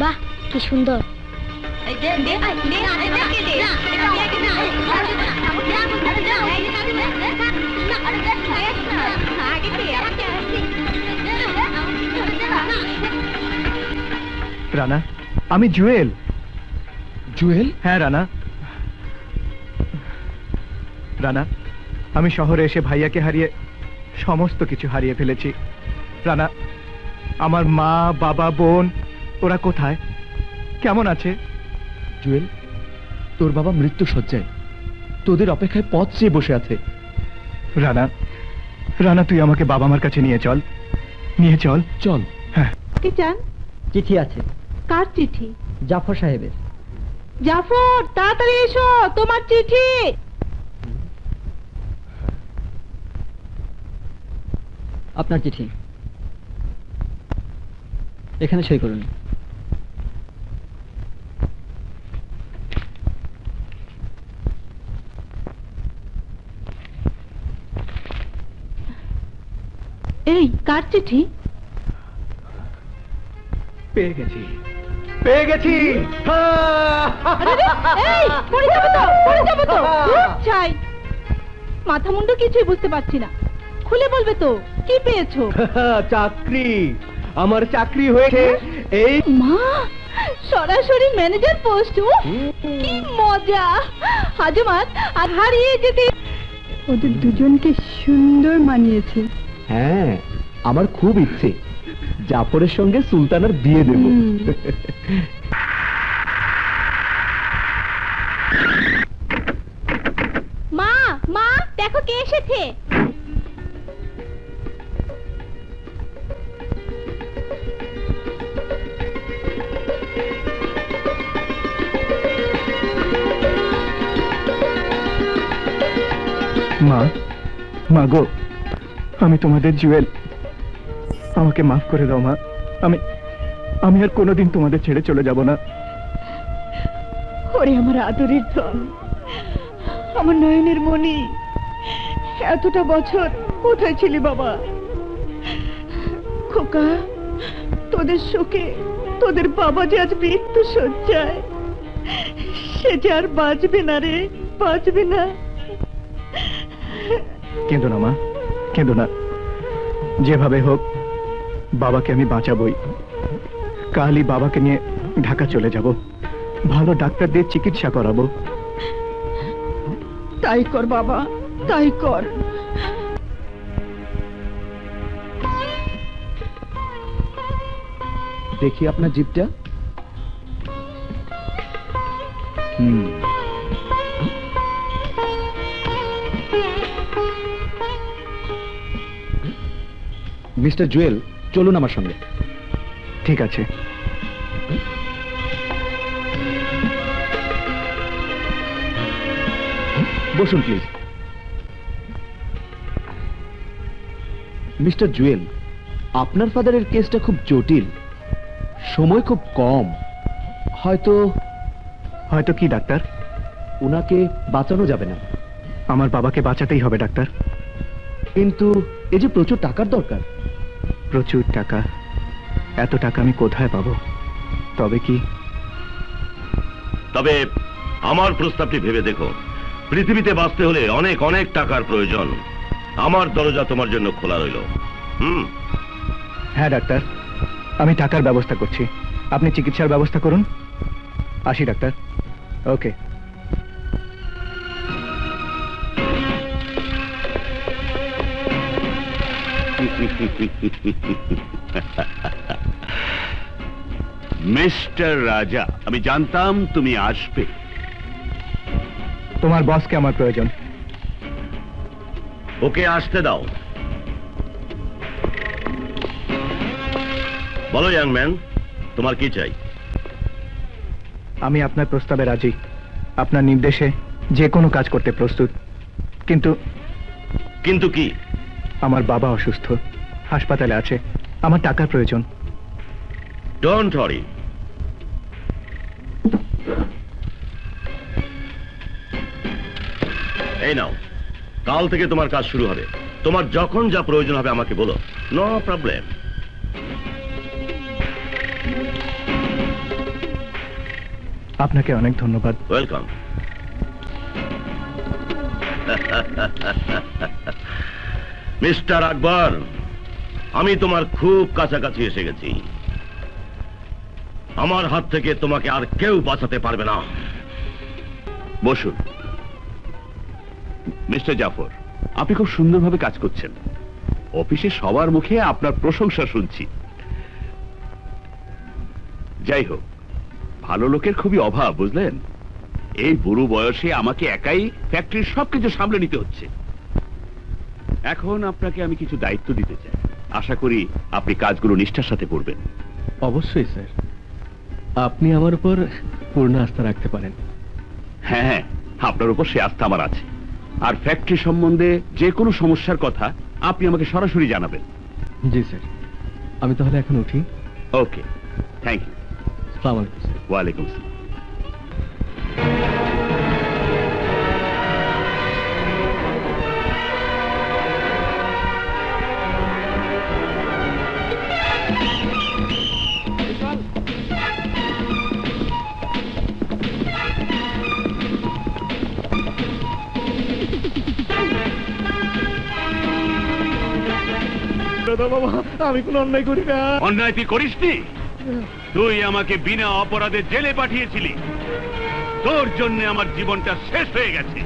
বাহ, কি সুন্দর। রানা, আমি জুয়েল। জুয়েল? হ্যাঁ রানা। রানা, আমি শহরে এসে ভাইয়াকে হারিয়ে সমস্ত কিছু হারিয়ে ফেলেছি। রানা, আমার মা, বাবা, বোন ওরা কোথায়, কেমন আছে? জুয়েল, তোর বাবা মৃত্যু শয্যায়, তোদের অপেক্ষায় পথ চেয়ে বসে আছে। রানা, রানা তুই আমাকে বাবা মার কাছে নিয়ে চল, নিয়ে চল। চল। হ্যাঁ। কি চান? চিঠি আছে। কার চিঠি? জাফর সাহেবের। জাফর, তাড়াতাড়ি এসো, তোমার চিঠি। আপনার চিঠি, এখানে সই করুন। এই কার চিঠি? পেয়ে গেছি, পেয়ে গেছি। এই, পড়ে যাবে তো, পড়ে যাবে তো। চাই মাথা মুন্ডু কিছুই বুঝতে পারছি না, খুলে বলবে তো কি পেয়েছো? চাকরি, আমার চাকরি হয়েছে। এই মা, সরাসরি ম্যানেজার পোস্ট। কি মজা! হাজমাত আর হারিয়ে যেতে ওদের দুজনকে সুন্দর মানিয়েছে। হ্যাঁ, আমার খুব ইচ্ছে জাফরের সঙ্গে সুলতানার বিয়ে দেব। মা, মা দেখো কে এসেছে। মা, মা গো, আমি তোমাদের জুয়েল, আমাকে মাফ করে দাও মা। আমি আর কোনোদিন তোমাদের ছেড়ে চলে যাব না। ওরে আমার আদরের ধন, আমার নয়নের মণি, এতটা বছর কোথায় ছিলি বাবা? খোকা, তোদের শোকে তোদের বাবা যে আজ মৃত্যু শয্যায়, সে যে আর বাঁচবে না রে, বাঁচবে না। কেঁদো না মা, কেঁদো না। যেভাবে হোক বাবাকে আমি বাঁচাবই। কালই বাবাকে নিয়ে ঢাকা চলে যাব, ভালো ডাক্তার দিয়ে চিকিৎসা করাবো। তাই কর বাবা, তাই কর। দেখি আপনার জিপটা। মিস্টার জুয়েল, চলুন আমার সঙ্গে। ঠিক আছে। বসুন প্লিজ। মিস্টার জুয়েল, আপনার ফাদারের কেসটা খুব জটিল, সময় খুব কম। হয়তো হয়তো কি ডাক্তার? ওনাকে বাঁচানো যাবে না। আমার বাবাকে বাঁচাতেই হবে ডাক্তার। কিন্তু এই যে প্রচুর টাকার দরকার। প্রচুর টাকা? এত টাকা আমি কোথায় পাবো? তবে আমার প্রস্তাবটি ভেবে দেখো। পৃথিবীতে বাঁচতে হলে অনেক অনেক টাকার প্রয়োজন। আমার দরজা তোমার জন্য খোলা রইল। হ্যাঁ ডাক্তার, আমি টাকার ব্যবস্থা করছি, আপনি চিকিৎসার ব্যবস্থা করুন। আসি ডাক্তার। ওকে। মিস্টার রাজা, আমি জানতাম তুমি আসবে। তোমার বসকে আমার প্রয়োজন। ওকে আসতে দাও। বলো ইয়াং ম্যান, তোমার কি চাই? আমি আপনার প্রস্তাবে রাজি, আপনার নির্দেশে যে কোনো কাজ করতে প্রস্তুত। কিন্তু কিন্তু কি? আমার বাবা অসুস্থ, হাসপাতালে আছে, আমার টাকার প্রয়োজন। ডোন্ট ওয়ারি, এই নাও, কাল থেকে তোমার কাজ শুরু হবে। তোমার যখন যা প্রয়োজন হবে আমাকে বলো, নো প্রবলেম। আপনাকে অনেক ধন্যবাদ। ওয়েলকাম। মিস্টার আকবর, আমি তোমার খুব কাছাকাছি এসে গেছি। আমার হাত থেকে তোমাকে আর কেউ বাঁচাতে পারবে না। বসুন। মিস্টার জাফর, আপনি খুব সুন্দরভাবে কাজ করছেন। অফিসে সবার মুখে আপনার প্রশংসা শুনছি। যাই হোক, ভালো লোকের খুবই অভাব, বুঝলেন? এই বুড়ো বয়সে আমাকে একাই ফ্যাক্টরির সবকিছু সামলে নিতে হচ্ছে। এখন আপনাকে আমি কিছু দায়িত্ব দিতে চাই। আশা করি আপনি কাজগুলো নিষ্ঠার সাথে করবেন। অবশ্যই স্যার, আপনি আমার উপর পূর্ণ আস্থা রাখতে পারেন। হ্যাঁ হ্যাঁ, আপনার উপর সে আস্থা আমার আছে। আর ফ্যাক্টরি সম্বন্ধে যে কোনো সমস্যার কথা আপনি আমাকে সরাসরি জানাবেন। জি স্যার, আমি তাহলে এখন উঠি। ওকে, থ্যাংক ইউ। আসসালামু আলাইকুম স্যার। ওয়ালাইকুম আসসালাম। বাবা, আমি কোনো অন্যায় করি না। অন্যায় তুই করিসনি? তুই আমাকে বিনা অপরাধে জেলে পাঠিয়েছিলি। তোর জন্য আমার জীবনটা শেষ হয়ে গেছে।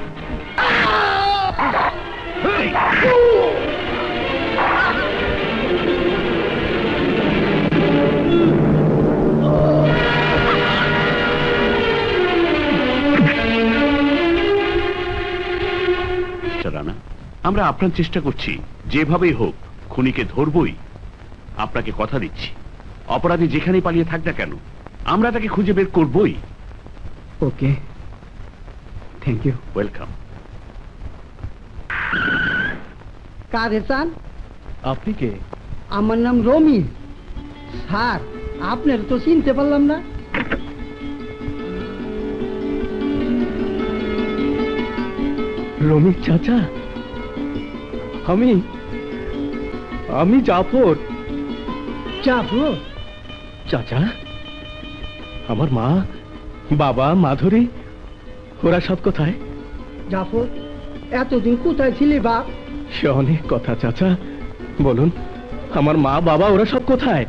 রানা, আমরা আপনার চেষ্টা করছি, যেভাবেই হোক খুনিকে ধরবই। আপনাকে কথা দিচ্ছি, অপরাধী যেখানে পালিয়ে থাক না কেন, আমরা তাকে খুঁজে বের করবই। ওকে, থ্যাংক ইউ। ওয়েলকাম। কারে চান? আপনি কে? আমার নাম রমিজ। স্যার, আপনার তো চিনতে পারলাম না। রমিজ চাচা, আমি জাফর। জাফর? চাচা, আমার মা, বাবা, মাধুরী, ওরা সব কোথায়? জাফর, এতদিন কোথায় ছিলি বাপ? সে অনেক কথা চাচা, বলুন আমার মা, বাবা, ওরা সব কোথায়?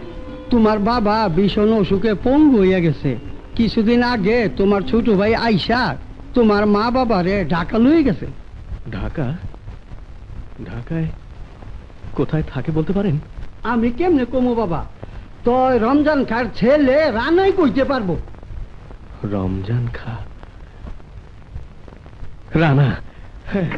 তোমার বাবা ভীষণ অসুখে পঙ্গু হইয়া গেছে। কিছুদিন আগে তোমার ছোট ভাই আইসা তোমার মা বাবারে ঢাকা লয়ে গেছে। ঢাকা? ঢাকায় কোথায় থাকে বলতে পারেন? আমি কেমনে কমো বাবা, তই রমজান খার ছেলে রানাই কইতে পারবো। রমজান খা, রানা? হ্যাঁ।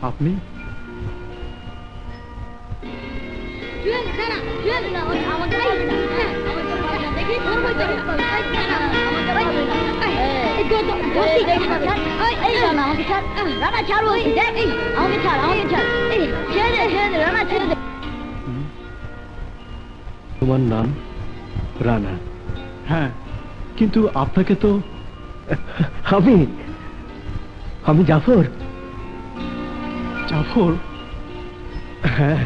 আপনি? তোমার নাম রানা? হ্যাঁ, কিন্তু আপনাকে তো আমি জাফর। জাফর? হ্যাঁ।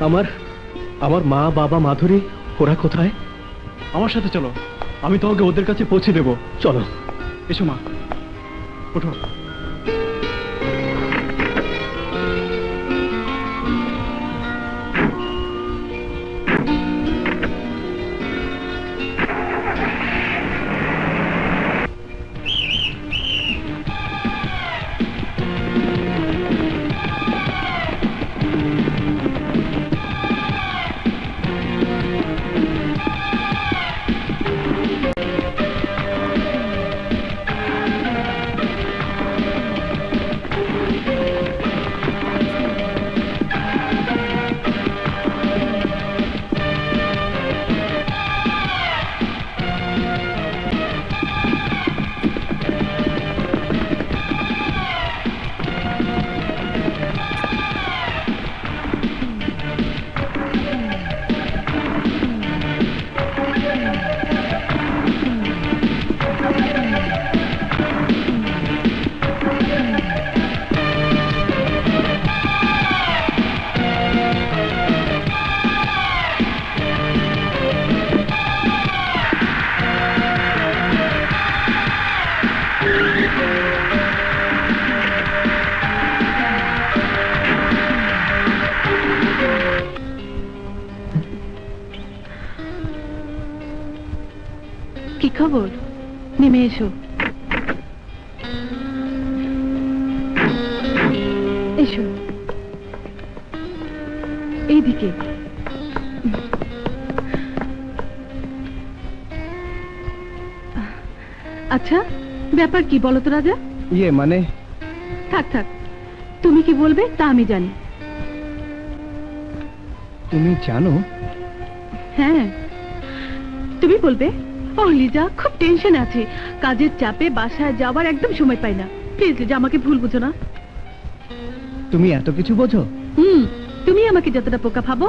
আমার মা, বাবা, মাধুরী, ওরা কোথায়? আমার সাথে চলো, আমি তোমাকে ওদের কাছে পৌঁছে দেব। চলো। এসো মা, ওঠো। কি খবর? নেমে এসো। এসো এইদিকে। আচ্ছা, ব্যাপার কি বলো তো রাজা? মানে থাক থাক, তুমি কি বলবে তা আমি জানি। তুমি জানো? হ্যাঁ, তুমি বলবে। ও লিজা, খুব টেনশন আছে, কাজের চাপে বাসায় যাওয়ার একদম সময় পাই না। প্লিজ লিজা, আমাকে ভুল বুঝো না। তুমি এত কিছু বোঝো? তুমি আমাকে যতটা বোকা ভাবো,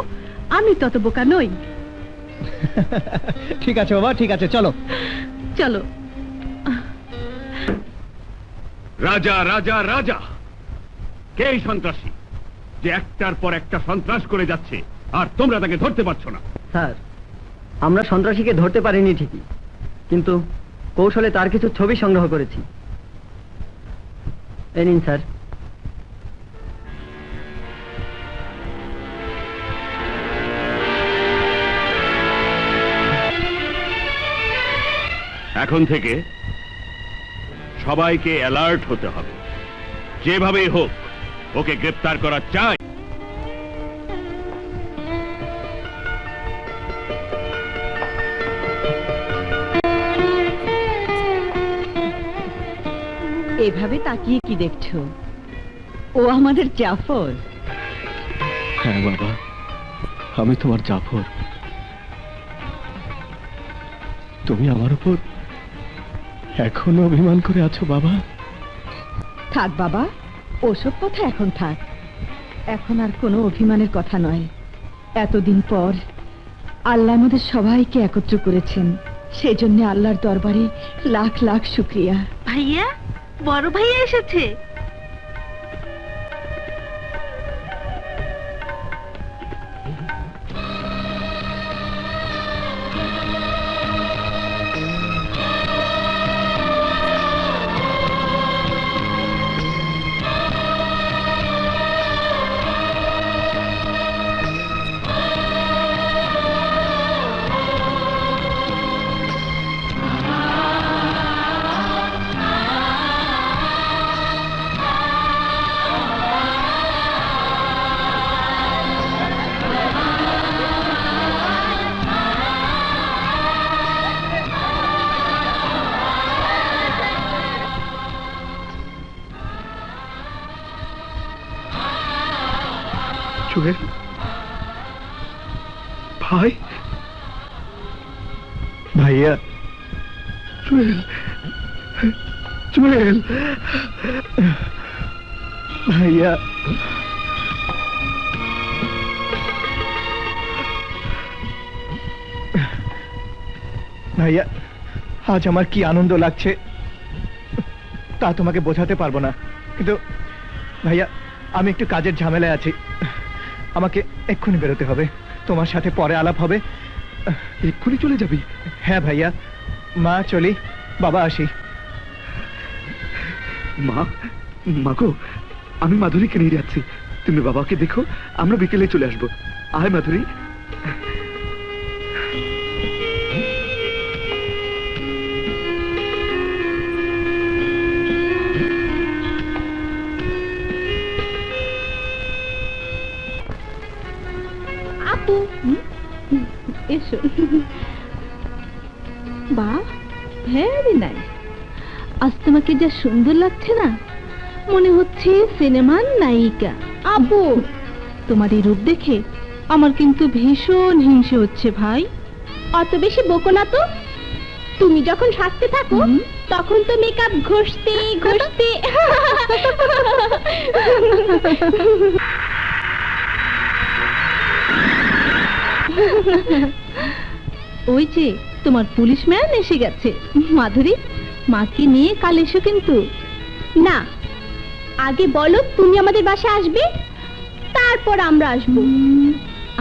আমি তত বোকা নই। ঠিক আছে বাবা, ঠিক আছে, চলো চলো। রাজা রাজা রাজা, কে এই সন্ত্রাসী যে একটার পর একটা সন্ত্রাস করে যাচ্ছে আর তোমরা তাকে ধরতে পারছো না? স্যার, আমরা সন্ত্রাসীকে ধরতে পারিনি ঠিকই, কিন্তু কৌশলে তার কিছু ছবি সংগ্রহ করেছি। এই নিন স্যার। এখন থেকে সবাইকে অ্যালার্ট হতে হবে, যেভাবেই হোক ওকে গ্রেফতার করা চাই। এভাবে তাকিয়ে কি দেখছো? ও আমাদের জাফর। হ্যাঁ বাবা, আমি তোমার জাফর। তুমি আমার উপর এখনো অভিমান করে আছো বাবা? থাক বাবা, ওসব কথা এখন থাক। এখন আর কোনো অভিমানের কথা নয়। এতদিন পর আল্লাহ আমাদের সবাইকে একত্র করেছেন, সেজন্য আল্লাহর দরবারে লাখ লাখ শুকরিয়া। ভাইয়া, বড় ভাইয়া এসেছে। জুয়েল ভাই, ভাইয়া, জুয়েল, জুয়েল ভাইয়া, ভাইয়া, আজ আমার কি আনন্দ লাগছে তা তোমাকে বোঝাতে পারবো না। কিন্তু ভাইয়া, আমি একটু কাজের ঝামেলায় আছি, আমাকে এক্ষুনি বেরোতে হবে। তোমার সাথে পরে আলাপ হবে। এক্ষুনি চলে যাবি? হ্যাঁ ভাইয়া। মা চলি, বাবা আসি। মা, মাগো, আমি মাধুরীকে নিয়ে যাচ্ছি। তুমি বাবাকে দেখো, আমরা বিকেলে চলে আসবো। আয় মাধুরী। আপু, এসো। বা, ভেরি নাইস। আজ তোমাকে যা সুন্দর লাগছে না, মনে হচ্ছে সিনেমার নায়িকা। আপু, তোমার এই রূপ দেখে আমার কিন্তু ভীষণ হিংসে হচ্ছে ভাই। অত বেশি বকো না তো। তুমি যখন সাজতে থাকো তখন তো মেকআপ ঘষতে ঘষতে ওই যে তোমার পুলিশম্যান এসে গেছে। মাধুরী, মাকে নিয়ে কাল এসো কিন্তু। না, আগে বলো তুমি আমাদের বাসায় আসবে, তারপর আমরা আসবো।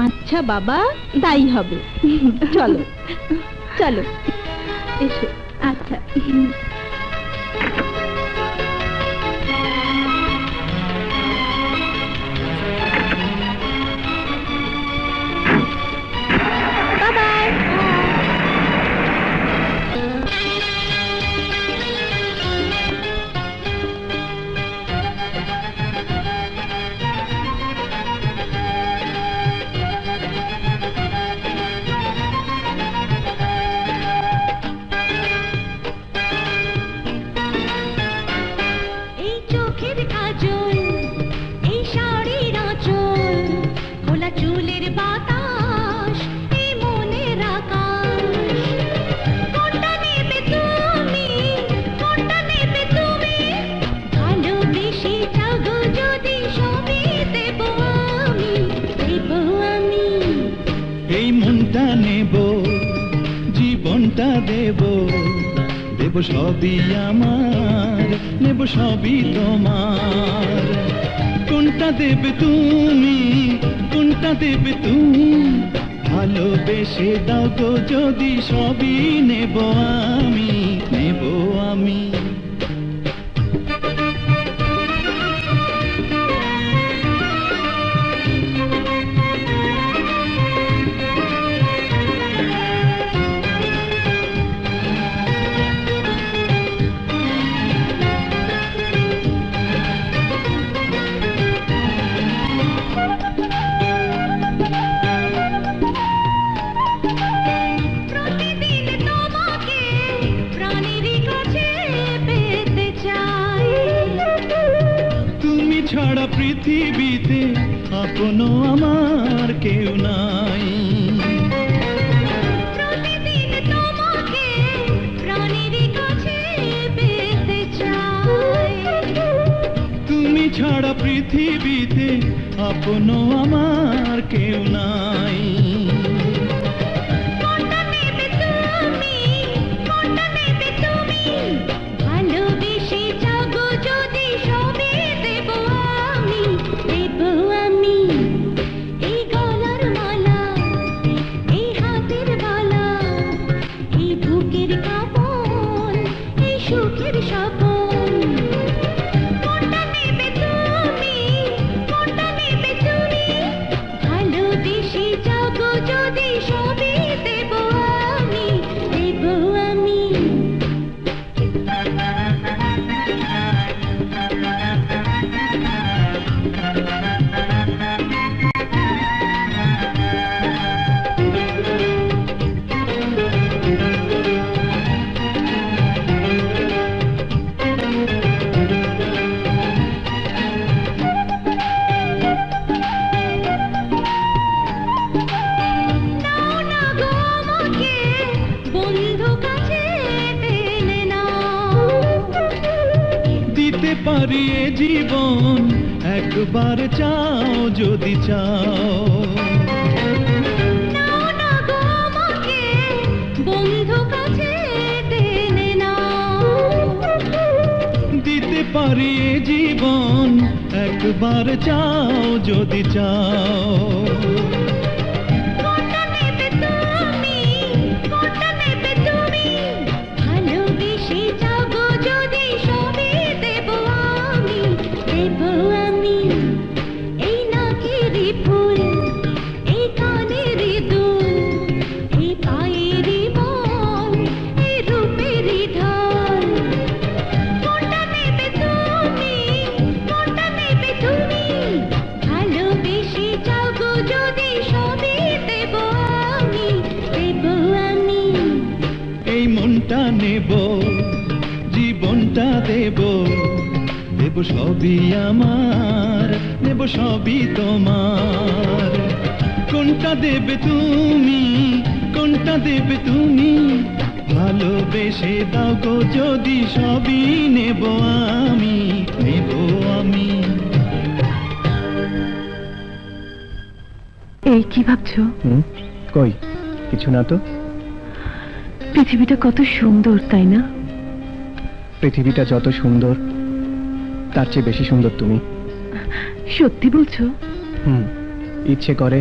আচ্ছা বাবা, তাই হবে। চলো চলো, এসো। আচ্ছা। দেব সবই আমার, নেব সবই তোমার। কোনটা দেবে তুমি, কোনটা দেবে তুমি, ভালোবেসে দাও গো যদি সবই নেব আমি, নেব আমি। ছাড়া পৃথিবীতে আপনো আমার কেউ নাই। প্রতিদিন তোমাকে প্রাণের কাছে আপন আমার কেউ নাই। ভালোবেসে যাবো যদি সবে দেব আমি, দেব আমি এই গলার মালা, এই হাতের বালা, এই বুকের কাপড়, এই সুখের স্বপন। কোনটা নেবে তুমি, কোনটা নেবে তুমি? ভালোবেসে যাবো যদি সবে দেব আমি, দেব আমি। নাও না গো আমাকে বন্ধু কাছে টেনে নাও। দিতে পারি এ জীবন একবার চাও যদি চাও। নাও না গো আমাকে বন্ধু কাছে টেনে নাও। দিতে পারি এ জীবন একবার চাও যদি চাও। কোনটা নেবে তুমি, কোনটা নেবে তুমি? ভালোবেসে যাবো যদি সবে দেব আমি, দেব আমি। এই নাকেরই ফুল, এই কানেরই দুল, এই পায়েরই বল, এই রূপেরই ঢল। কোনটা নেবে তুমি, কোনটা নেবে তুমি? ভালোবেসে যাবো যদি সবে দেব আমি, দেব আমি। এই মনটা নেব, জীবনটা দেব, দেব সবই আমার, নেব সবই তোমার। কোনটা দেবে তুমি, কোনটা দেবে তুমি? ভালোবেসে দাও গো যদি সবই নেব আমি, নেব আমি। এই কি ভাবছো? কই কিছু না তো। পৃথিবীটা কত সুন্দর, তাই না? পৃথিবীটা যত সুন্দর তার চেয়ে বেশি সুন্দর তুমি। সত্যি বলছো? ইচ্ছে করে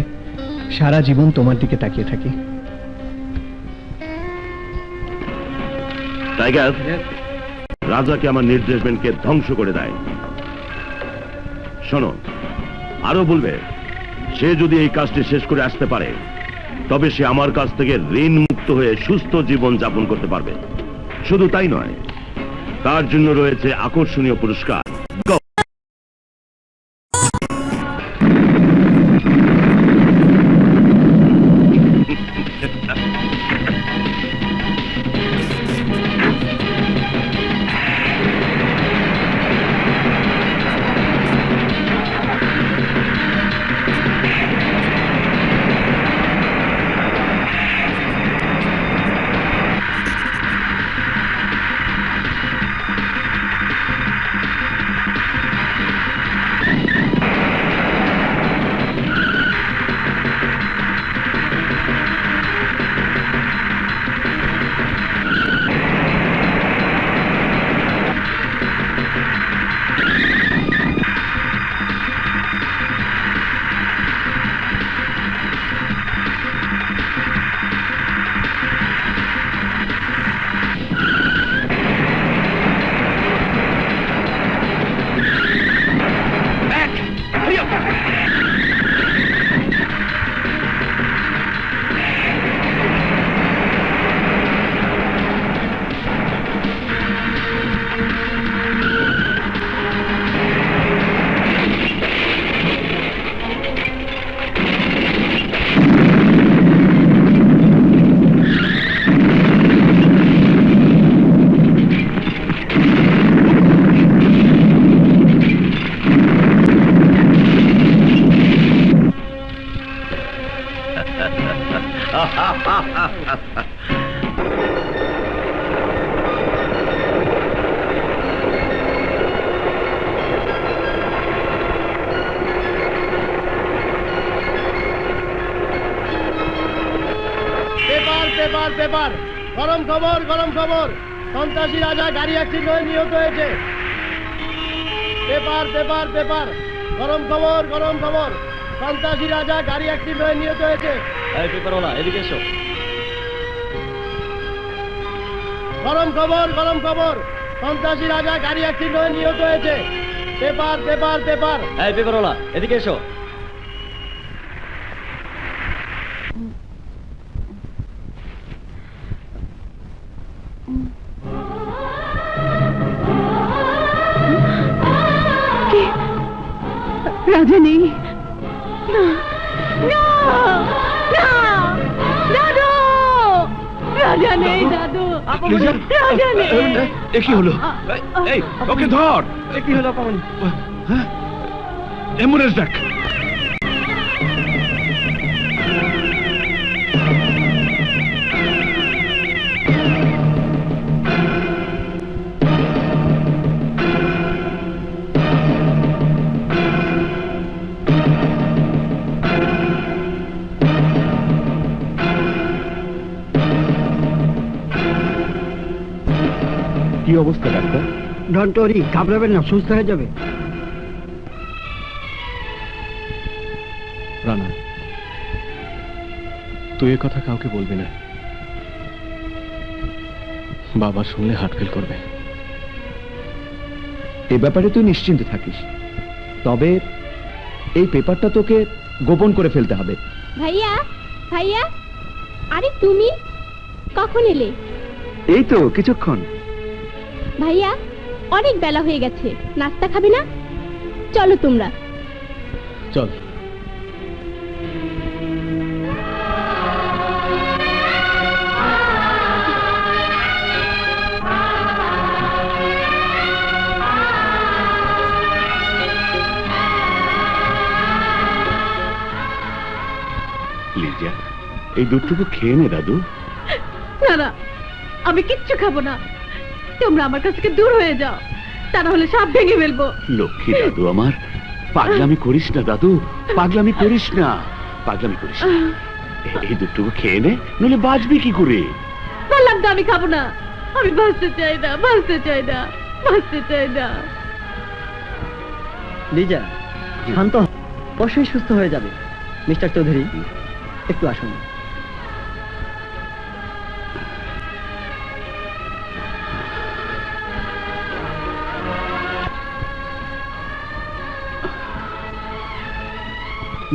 সারা জীবন তোমার দিকে তাকিয়ে থাকি। টাইগার, রাজাকে আমার নির্দেশ ব্যান্ডকে ধ্বংস করে দেয়। শোনো, আরো বলবে সে যদি এই কাজটি শেষ করে আসতে পারে তবে সে আমার কাছ থেকে ঋণ মুক্ত হয়ে সুস্থ জীবন যাপন করতে পারবে। শুধু তাই নয়, তার জন্য রয়েছে আকর্ষণীয় পুরস্কার। পেপার গরম খবর সন্ত্রাসী রাজা গাড়ি অ্যাক্সিডেন্ট হয়ে নিহত হয়েছে পেপার গরম খবর সন্ত্রাসী রাজা গাড়ি অ্যাক্সিডেন্ট হয়ে নিহত হয়েছে এই পেপারওয়ালা এদিকে এসো গরম খবর সন্ত্রাসী রাজা গাড়ি অ্যাক্সিডেন্ট হয়ে নিহত হয়েছে পেপার এই পেপারওয়ালা এদিকে এসো রাজা নেই না না না দাদু রাজা নেই দাদু রাজা নেই এ কি হলো এই ওকে ধর কি হলো পাবন অ্যাম্বুলেন্স ডাক কি অবস্থা ডাক্তার? ডন্ট ওয়ারি, ঘাবড়াবেন না, সুস্থ হয়ে যাবে। রানা, তুই এ কথা কাউকে বলবি না। বাবা শুনলে হার্ট ফেল করবে। এ ব্যাপারে তুই নিশ্চিন্ত থাকিস, তবে এই পেপারটা তোকে গোপন করে ফেলতে হবে। ভাইয়া ভাইয়া, আরে তুমি কখন এলে? এই তো কিছুক্ষণ। ভাইয়া অনেক বেলা হয়ে গেছে, নাস্তা খাবে না? চলো তোমরা। চল। লিজা, এই দুধটুকু খেয়ে নে দাদু। না না, আমি কিচ্ছু খাবো না। তোমরা আমার কাছ থেকে দূর হয়ে যাও, তা না হলে সাপ ভেঙে ফেলবো। লক্ষ্মী দাদু আমার, পাগলামি করিস না দাদু, পাগলামি করিস না, পাগলামি করিস না। এই দুধটুকু খেয়ে নে, নইলে বাঁচবি কি করে? বললাম তো আমি খাবো না। আমি বাঁচতে চাই না, বাঁচতে চাই না, বাঁচতে চাই না। লিজা শান্ত, অবশ্যই সুস্থ হয়ে যাবে। মিস্টার চৌধুরী একটু আসুন।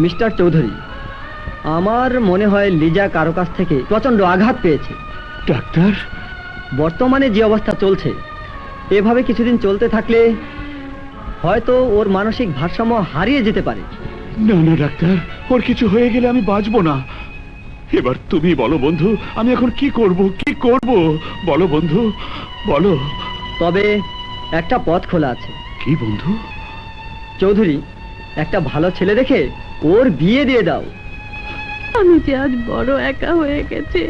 মিস্টার চৌধুরী, আমার মনে হয় লিজা কারো কাছ থেকে প্রচন্ড আঘাত পেয়েছে। ডাক্তার, বর্তমানে যে অবস্থা চলছে, এভাবে কিছুদিন চলতে থাকলে হয়তো ওর মানসিক ভারসাম্য হারিয়ে যেতে পারে। না না ডাক্তার, ওর কিছু হয়ে গেলে আমি বাঁচবো না। এবার তুমি বলো বন্ধু, আমি এখন কি করব, কি করব? বলো বন্ধু, বলো। তবে একটা পথ খোলা আছে। কি বন্ধু? চৌধুরী, একটা ভালো ছেলে দেখে ওর বিয়ে দিয়ে দাও। আমি যে আজ বড় একা হয়ে গেছে।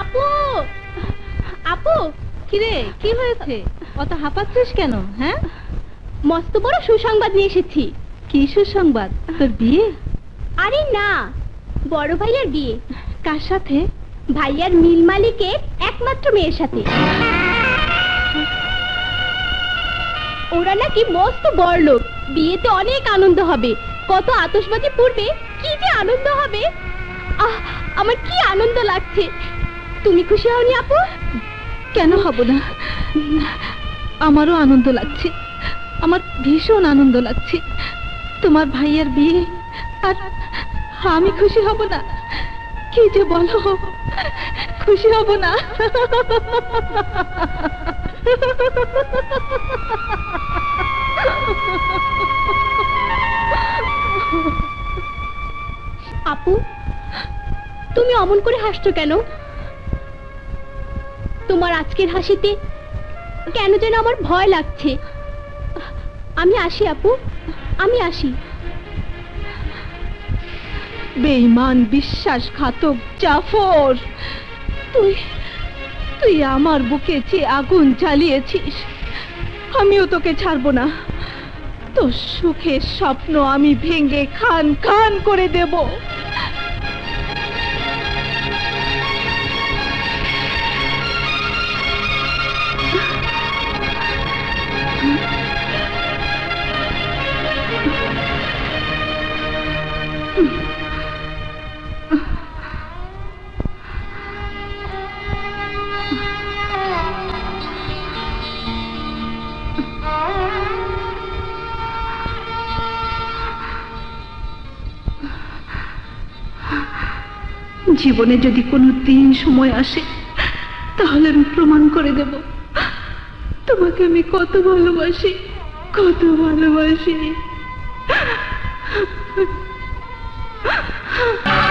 আপু, আপু, কিরে কি হয়েছে? অত হাঁপাচ্ছিস কেন? হ্যাঁ, মস্ত বড় সুসংবাদ নিয়ে এসেছি। কি সুসংবাদ? তোর বিয়ে? আরে না, বড় ভাইয়ার বিয়ে। কার সাথে? ভাইয়ার মিল মালিকের একমাত্র মেয়ের সাথে। ওরা নাকি মস্ত বড়লোক, বিয়েতে অনেক আনন্দ হবে। কত আতশবাজি পড়বে, কি যে আনন্দ হবে। আহ, আমার কি আনন্দ লাগছে। তুমি খুশি হওনি আপু? কেন হব না, আমারও আনন্দ লাগছে। আমার ভীষণ আনন্দ লাগছে। তোমার ভাইয়ের বিয়ে, আর আমি খুশি হব না? কি যে বলো, খুশি হব না? আপু, তুমি অমন করে হাসছো কেন? তোমার আজকের হাসিতে কেন যেন আমার ভয় লাগছে। আমি আসি আপু, আমি আসি। বেঈমান, বিশ্বাসঘাতক জাফর, তুই আমার বুকে যে আগুন জ্বালিয়েছিস, আমিও তোকে ছাড়বো না। তোর সুখের স্বপ্ন আমি ভেঙে খান খান করে দেব। জীবনে যদি কোনো দিন সময় আসে তাহলে আমি প্রমাণ করে দেব তোমাকে আমি কত ভালোবাসি, কত ভালোবাসি।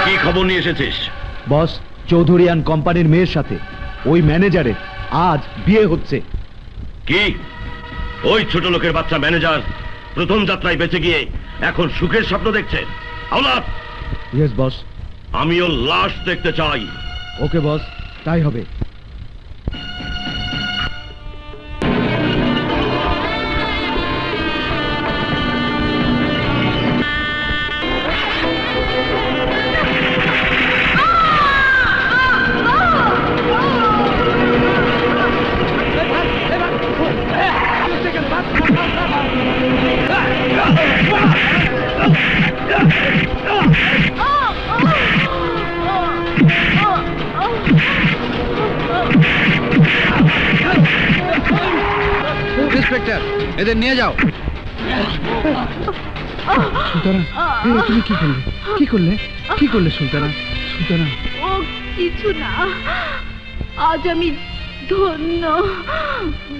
কি খবর নিয়ে এসেছিস? বস, চৌধুরী অ্যান্ড কোম্পানির মেয়ের সাথে ওই ম্যানেজারের আজ বিয়ে হচ্ছে। কি ওই ছোট লোকের বাচ্চা ম্যানেজার প্রথম যাত্রায় বেঁচে গিয়ে এখন সুখের স্বপ্ন দেখছে? আওলাদ, ইয়েস বস। আমিও লাশ দেখতে চাই। ওকে বস, তাই হবে। ইন্সপেক্টর, এদের নিয়ে যাও। সুলতানা, তুমি কি করলে? কি করলে? কি করলে সুলতানা? সুলতানা, ও কিছু না, আজ আমি ধন্য।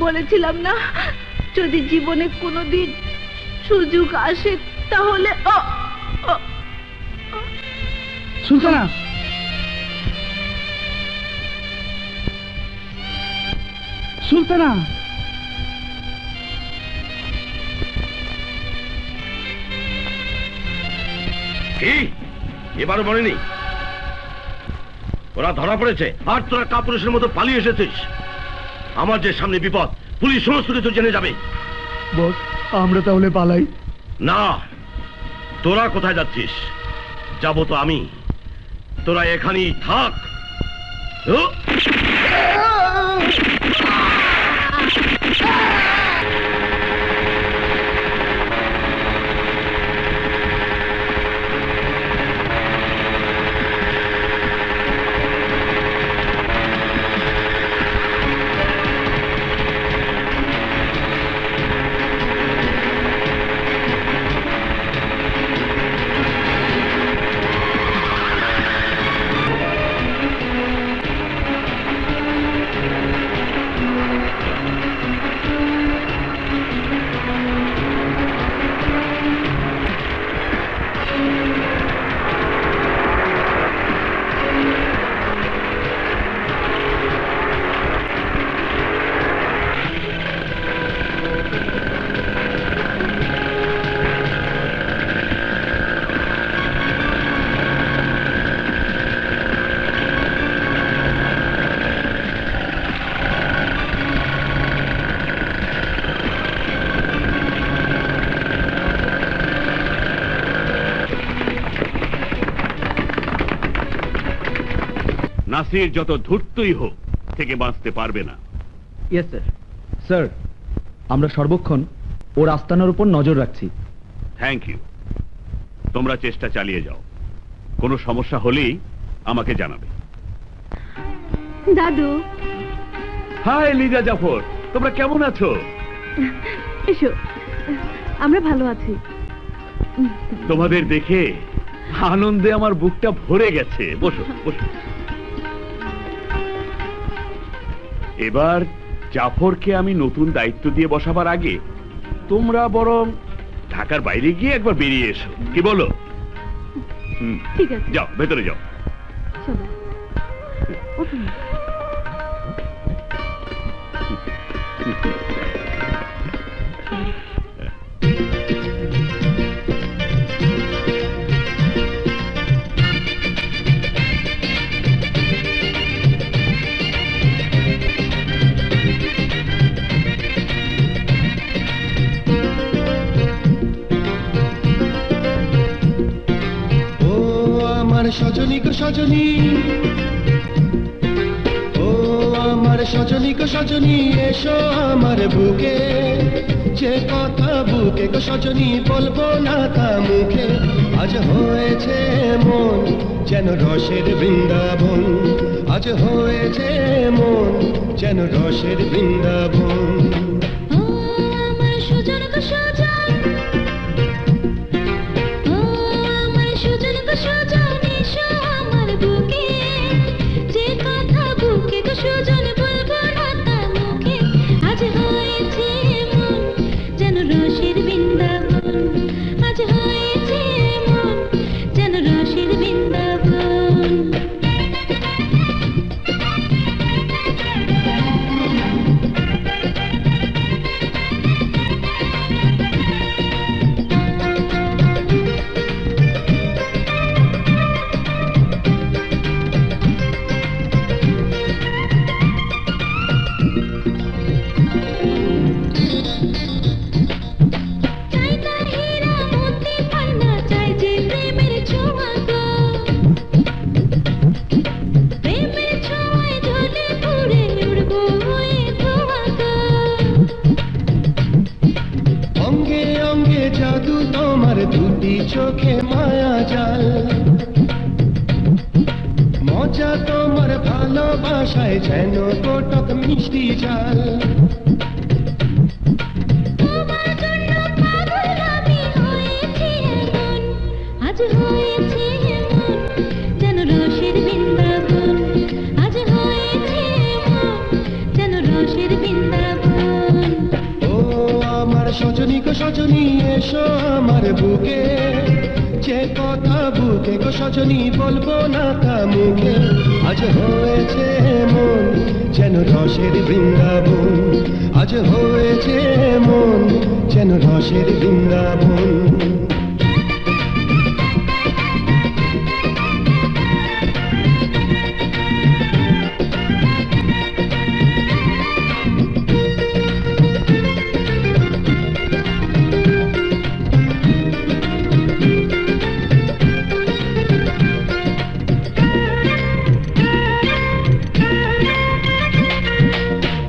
বলেছিলাম না যদি জীবনে কোনোদিন সুযোগ আসে তাহলে। সুলতানা, সুলতানা, কি এবারও মনেনি? ওরা ধরা পড়েছে আর তোরা কাপুরুষের মতো পালিয়ে এসেছিস। আমার যে সামনে বিপদ, পুলিশ সমস্ত কিছু জেনে যাবে। বস, আমরা তাহলে পালাই? না, তোরা কোথায় যাচ্ছিস? যাবো তো আমি। তোরা এখানেই থাক। নাসির যত ধূর্তই হোক থেকে বাঁচতে পারবে না। Yes sir. স্যার, আমরা সর্বক্ষণ ওর আস্তানার উপর নজর রাখছি। Thank you. তোমরা চেষ্টা চালিয়ে যাও, কোনো সমস্যা হলেই আমাকে জানাবে। দাদু। হাই লিজা জাফর, তোমরা কেমন আছো? এসো, আমরা ভালো আছি। তোমাদের দেখে আনন্দে আমার বুকটা ভরে গেছে। বসো বসো। এবার জাফরকে আমি নতুন দায়িত্ব দিয়ে বসাবার আগে তোমরা বরং ঢাকার বাইরে গিয়ে একবার বেরিয়ে এসো, কি বলো? ঠিক আছে, যাও ভেতরে যাও। চলো। উঠুন। সজনী গো সজনী, ও আমার সজনী গো সজনী, এসো আমার বুকে। যে কথা বুকে গো সজনী বলবো না তা মুখে। আজ হয়েছে মন যেন রসের বৃন্দাবন, আজ হয়েছে মন যেন রসের বৃন্দাবন। আমার সুজন গো সুজন, ও আমার সুজন গো সুজন, এসো আমার বুকে। চোখে মায়া জাল মজা তোমার ভালোবাসায় যেন কোটক মিষ্টি জাল আজ হয়েছে এমন যেন রসের বৃন্দাবন আজ হয়েছে এমন যেন রসের বৃন্দাবন ও আমার সজনী গো সজনী এসো আমার বুকে যে কথা বুকে গো সজনী বলবো না তা মুখে আজ হয়েছে মন যেন রসের বৃন্দাবন আজ হয়েছে মন যেন রসের বৃন্দাবন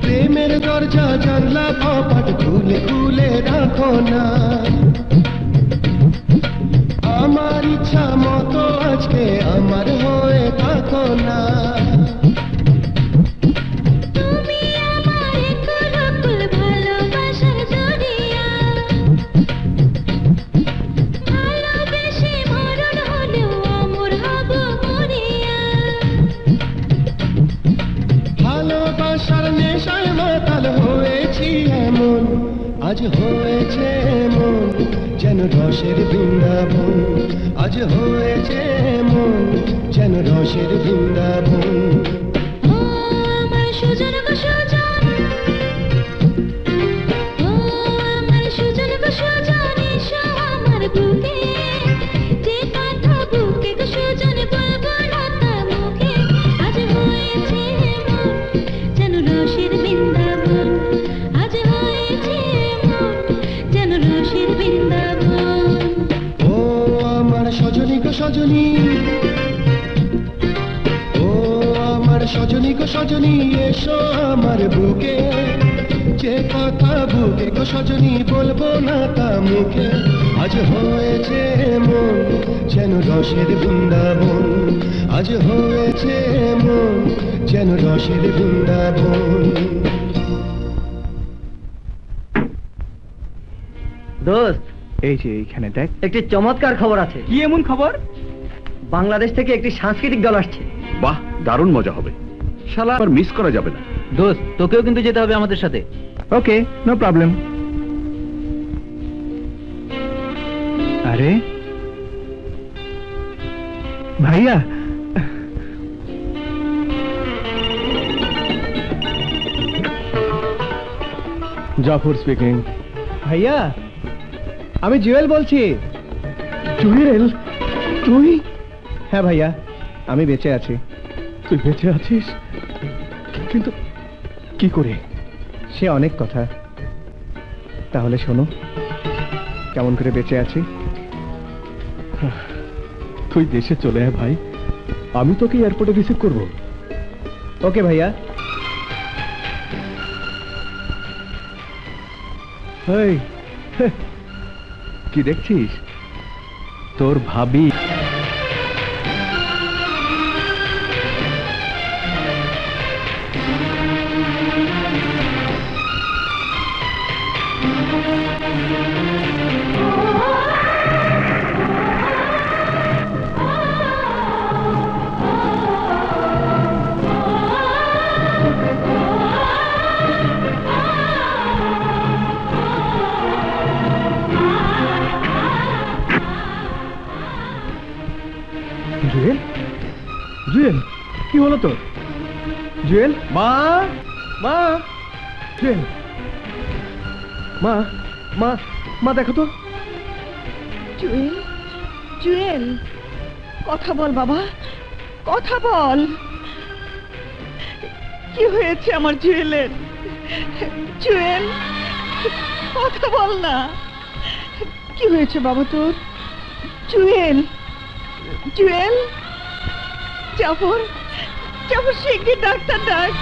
প্রেমের দরজা জানলা কপাট খুলে খুলে রাখো না আমার ইচ্ছা মতো আজকে আমার হয়ে থাকো না তুমি আমার কুলকুল ভালোবাসার জড়িয়া ভালোবেসে মরণ হলেও অমর হব মরিয়া ভালোবাসার নেশায় মাতাল হয়েছি এমন আজ হয়েছে মন যেন রসের বৃন্দাবন আজ হয়েছে মন যেন রসের বৃন্দাবন ও আমার সুজন গো সুজন ও আমার সুজন গো সুজন এসো আমার বুকে যে কথা বুকে গো সুজন বলবো না তা মুখে আজ হয়েছে মন যেন রসের বৃন্দাবন আজ হয়েছে মন যেন রসের বৃন্দাবন ও আমার সজনী গো সজনী ও আমার সজনী গো সজনী এসো আমার বুকে যে কথা বুকে গো সজনী বলবো না তা মুখে আজ হয়েছে মন যেন রসের বৃন্দাবন আজ হয়েছে মন যেন রসের বৃন্দাবন দোস্ত এই যে এইখানে দেখ একটি চমৎকার খবর আছে কি এমন খবর? বাংলাদেশ থেকে একটি সাংস্কৃতিক দল আসছে বাহ, দারুণ মজা হবে। শালা আবার মিস করা যাবে না। দোস্ত তোকেও কিন্তু যেতে হবে আমাদের সাথে। ওকে নো প্রবলেম আরে ভাইয়া জাফর স্পিকিং। ভাইয়া আমি জুয়েল বলছি। জুয়েল তুই? হ্যাঁ ভাইয়া আমি বেঁচে আছি। তুই বেঁচে আছিস? কিন্তু কি করে? সে অনেক কথা, তাহলে শোনো কেমন করে বেঁচে আছি। তুই দেশে চলে আয় ভাই, আমি তোকে এয়ারপোর্টে রিসিভ করব। ওকে ভাইয়া। এই, কি দেখছিস? তোর ভাবি। জুয়েল, জুয়েল কি হলো তোর? জুয়েল, মা মা, জুয়েল, মা মা মা দেখো তো। জুয়েল, জুয়েল কথা বল বাবা, কথা বল। কি হয়েছে আমার জুয়েলের? জুয়েল কথা বল না, কি হয়েছে বাবা তোর? জুয়েল, জুয়েল, জাফর, জাফর শিগগির ডাক্তার ডাক,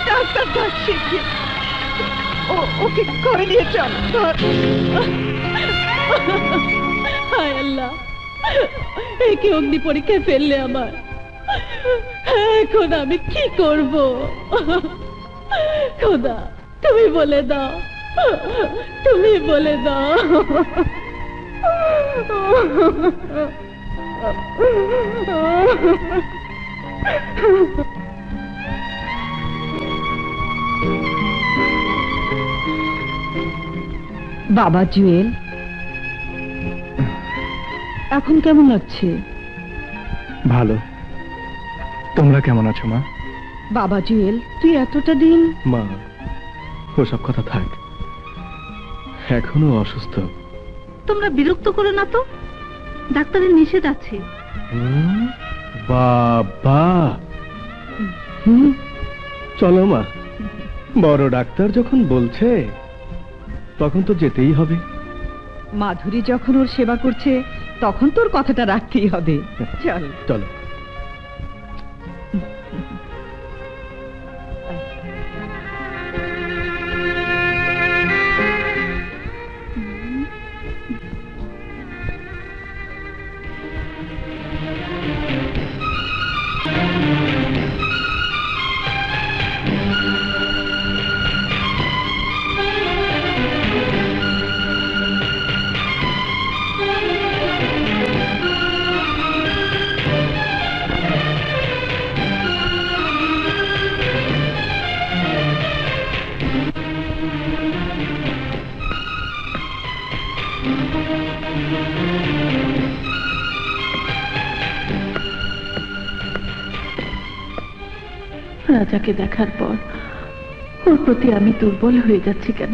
ডাক্তার ডাক শিগগির। ওকে ঘরে নিয়ে চল। হায় আল্লাহ। আল্লাহ, একে অগ্নি পরীক্ষায় ফেললে আমার, এখন আমি কি করব? খোদা, তুমি বলে দাও, তুমি বলে দাও। বাবা জুয়েল, এখন কেমন লাগছে? ভালো। তোমরা কেমন আছো মা? বাবা জুয়েল, তুই এতটা দিন। মা, ওসব কথা থাক, এখনো অসুস্থ। তোমরা বিরক্ত করো না তো, ডাক্তারের নিষেধ আছে। বাবা, চলো মা, বড় ডাক্তার যখন বলছে তখন তো যেতেই হবে। মাধুরী যখন ওর সেবা করছে তখন তোর কথাটা রাখতেই হবে। চল চলো। রাজাকে দেখার পর ওর প্রতি আমি দুর্বল হয়ে যাচ্ছি কেন?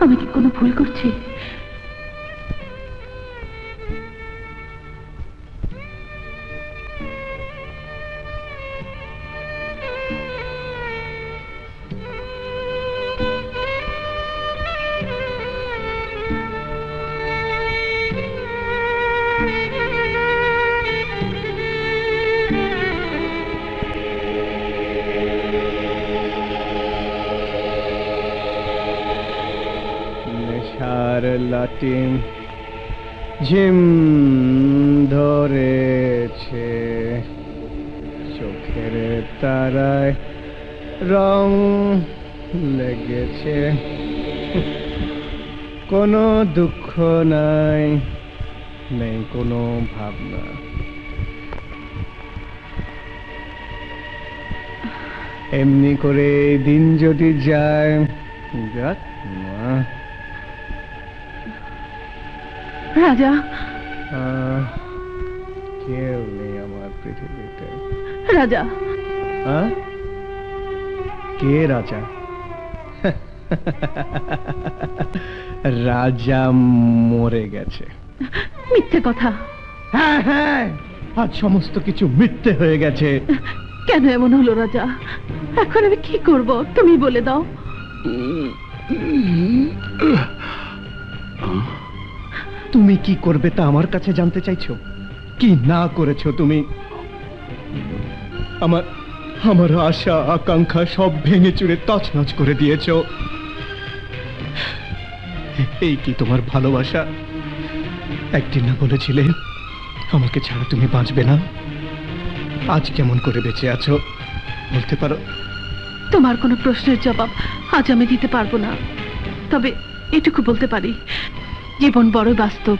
আমি কি কোনো ভুল করছি? লাটিম ঝিম ধরেছে, চোখের তারায় রং লেগেছে, কোনো দুঃখ নাই, নেই কোনো ভাবনা। এমনি করে দিন যদি যায়, যাক মা। রাজা, কেউ নেই আমার পৃথিবীতে। রাজা, কে রাজা? রাজা মরে গেছে। মিথ্যে কথা। হ্যাঁ হ্যাঁ, আজ সমস্ত কিছু মিথ্যে হয়ে গেছে। কেন এমন হলো রাজা? এখন আমি কি করব তুমি বলে দাও। তুমি কি করবে তা আমার কাছে জানতে চাইছো? কি না করেছো তুমি? আমার আমার আশা আকাঙ্ক্ষা সব ভেঙে চুরে তছনছ করে দিয়েছো। এই কি তোমার ভালোবাসা? একদিন না বলেছিলে আমাকে ছাড়া তুমি বাঁচবে না? আজ কেমন করে বেঁচে আছো বলতে পারো? তোমার কোনো প্রশ্নের জবাব আজ আমি দিতে পারবো না, তবে এটুকু বলতে পারি, জীবন বড় বাস্তব।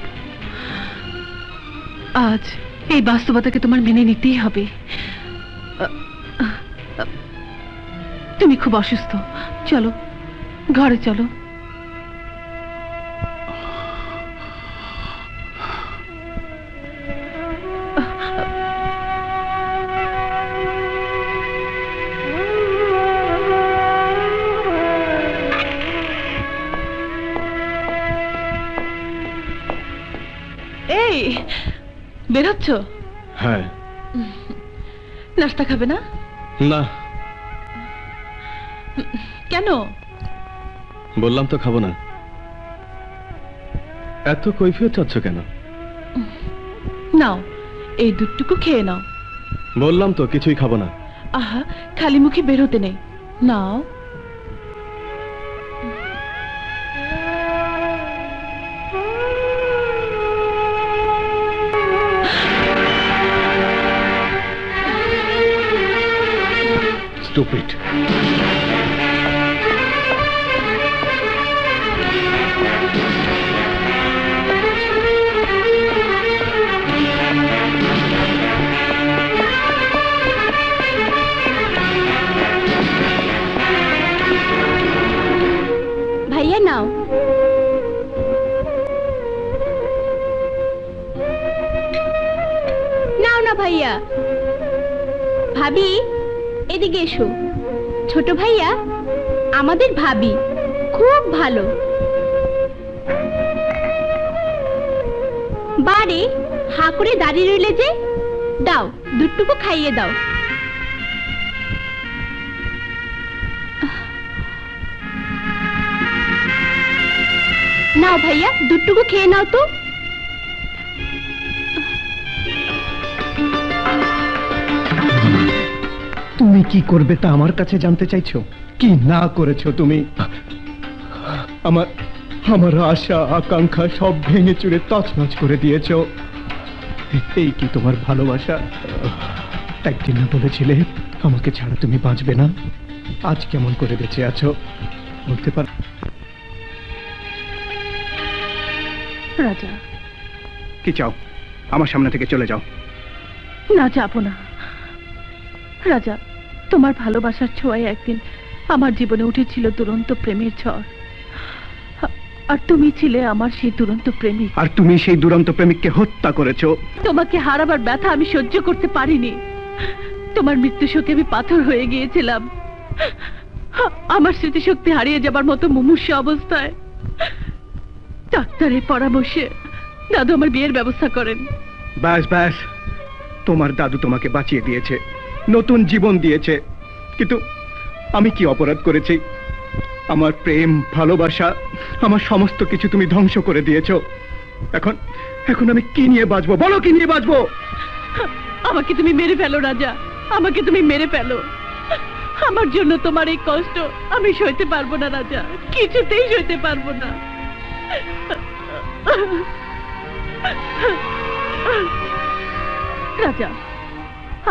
আজ এই বাস্তবতাকে তোমার মেনে নিতেই হবে। তুমি খুব অসুস্থ, চলো ঘরে চলো। এই বেরোচ্ছ? হ্যাঁ। নাস্তা খাবে না? না। কেন? বললাম তো খাবো না। এত কৈফিয়ত চাচ্ছ কেন? নাও, এই দুধটুকু খেয়ে নাও। বললাম তো কিছুই খাবো না। আহা, খালি মুখে বেরোতে নেই, নাও। স্টুপিড। ভাইয়া নাও। নাও না ভাইয়া। ভাবি এদিকে এসো। ছোট ভাইয়া আমাদের ভাবি, খুব ভালো। বারে হা করে দাঁড়িয়ে রইলে যে, দাও দুধটুকু খাইয়ে দাও। নাও ভাইয়া দুধটুকু খেয়ে নাও তো। তুমি কি করবে তা আমার কাছে জানতে চাইছো? কি না করেছো তুমি? আমার আমার আশা আকাঙ্ক্ষা সব ভেঙে চুরে তছনছ করে দিয়েছো। এই কি তোমার ভালোবাসা? একদিন না বলেছিলে আমাকে ছাড়া তুমি বাঁচবে না? আজ কেমন করে বেঁচে আছো বলতে পার? রাজা, কি চাও? আমার সামনে থেকে চলে যাও। না যাব না। রাজা, তোমার ভালোবাসার ছোঁয়ায় একদিন আমার জীবনে উঠেছিল দুরন্ত প্রেমের ঝড়, আর তুমি ছিলে আমার সেই দুরন্ত প্রেমিক। আর তুমি সেই দুরন্ত প্রেমিককে হত্যা করেছো। তোমাকে হারাবার ব্যথা আমি সহ্য করতে পারিনি। তোমার মৃত্যু শোকে আমি পাথর হয়ে গিয়েছিলাম। আমার স্মৃতিশক্তি হারিয়ে যাবার মতো মুমূর্ষ অবস্থায় ডাক্তারের পরামর্শে দাদু আমার বিয়ের ব্যবস্থা করেন। ব্যাস ব্যাস, তোমার দাদু তোমাকে বাঁচিয়ে দিয়েছে, নতুন জীবন দিয়েছে, কিন্তু আমি কি অপরাধ করেছি? আমার প্রেম ভালোবাসা আমার সমস্ত কিছু তুমি ধ্বংস করে দিয়েছো। এখন এখন আমি কি নিয়ে বাঁচবো? বলো কি নিয়ে বাঁচবো? আমাকে তুমি মেরে ফেলো রাজা, আমাকে তুমি মেরে ফেলো। আমার জন্য তোমার এই কষ্ট আমি সইতে পারবো না রাজা, কিছুতেই সইতে পারবো না। রাজা,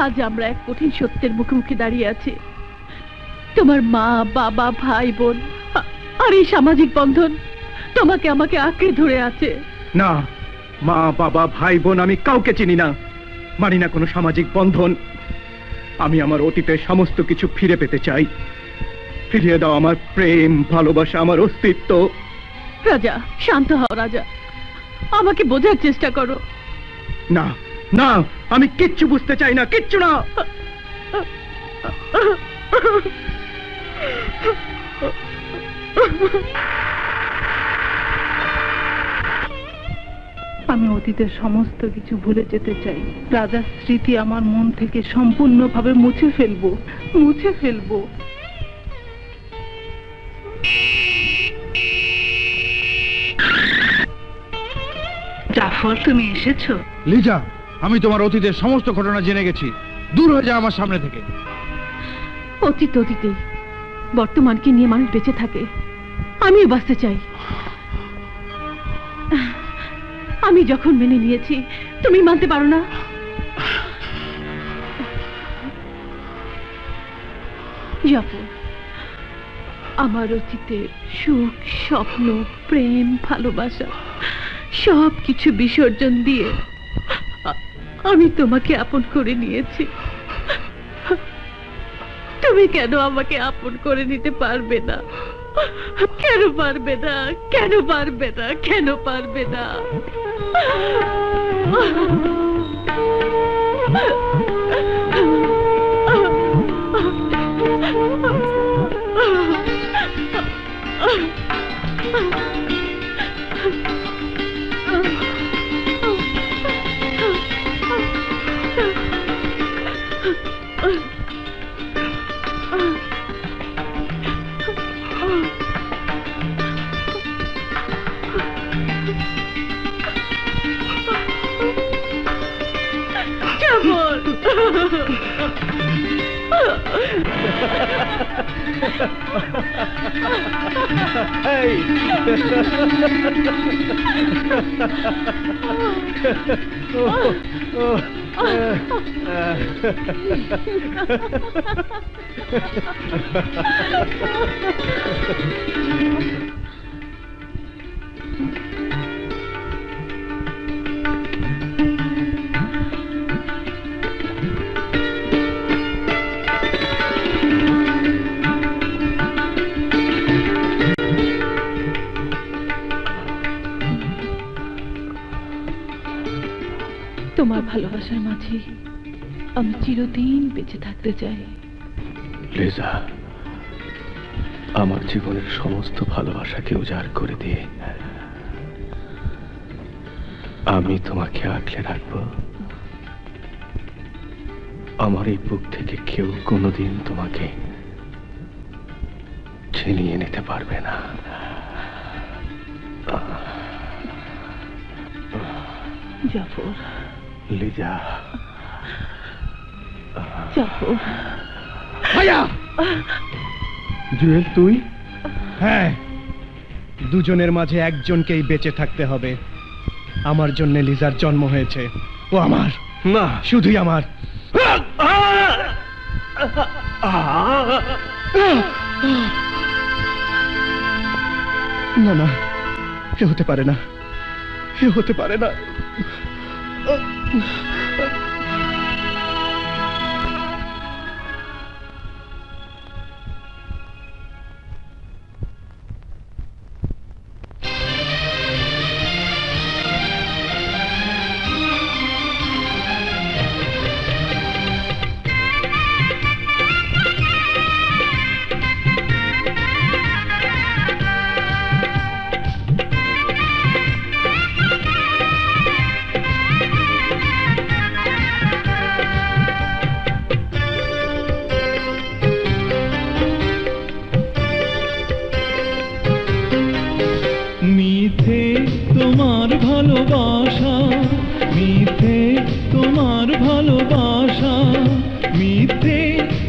আজ আমরা এক কঠিন সত্যের মুখোমুখি দাঁড়িয়ে আছি। তোমার মা বাবা ভাই বোন আর এই সামাজিক বন্ধন তোমাকে আমাকে আঁকড়ে ধরে আছে। না, মা বাবা ভাই বোন আমি কাউকে চিনি না, মানি না কোনো সামাজিক বন্ধন। আমি আমার অতীতের সমস্ত কিছু ফিরে পেতে চাই। ফিরিয়ে দাও আমার প্রেম ভালোবাসা, আমার অস্তিত্ব। রাজা, শান্ত হও রাজা, আমাকে বোঝার চেষ্টা করো। না না, আমি কিচ্ছু বুঝতে চাই না, কিচ্ছু না। আমি অতীতের সমস্ত কিছু ভুলে যেতে চাই। রাজার স্মৃতি আমার মন থেকে সম্পূর্ণভাবে মুছে ফেলবো, মুছে ফেলবো। জাফর, তুমি এসেছো? লিজা, আমি তোমার অতীতের সমস্ত ঘটনা জেনে গেছি। দূর হয়ে যাও আমার সামনে থেকে। অতীত অতীতে, বর্তমানকে নিয়ে মানুষ বেঁচে থাকে, আমিও বাঁচতে চাই। আমি যখন মেনে নিয়েছি, তুমি মানতে পারো না? জাফর, আমার অতীতে সুখ স্বপ্ন প্রেম ভালোবাসা সব কিছু বিসর্জন দিয়ে আমি তোমাকে আপন করে নিয়েছি। তুমি কেন আমাকে আপন করে নিতে পারবে না? কেন পারবে না? কেন পারবে না? কেন পারবে না? তোমার ভালোবাসার মাঝে আমি চিরদিন বেঁচে থাকতে চাই। লিজা, আমার জীবনের সমস্ত ভালোবাসাকে উজাড় করে দিয়ে আমি তোমাকে আগলে রাখবো। আমার এই বুক থেকে কেউ কোনোদিন তোমাকে ছিনিয়ে নিতে পারবে না। জাফর, লিজা, জাফর। ভাইয়া! জুয়েল, তুই? হ্যাঁ, দুজনের মাঝে একজনকেই বেঁচে থাকতে হবে। আমার জন্য লিজার জন্ম হয়েছে, ও আমার না, শুধুই আমার। না না, এ হতে পারে না, এ হতে পারে না। মিথ্যে তোমার ভালোবাসা, মিথ্যে তোমার ভালোবাসা, মিথ্যে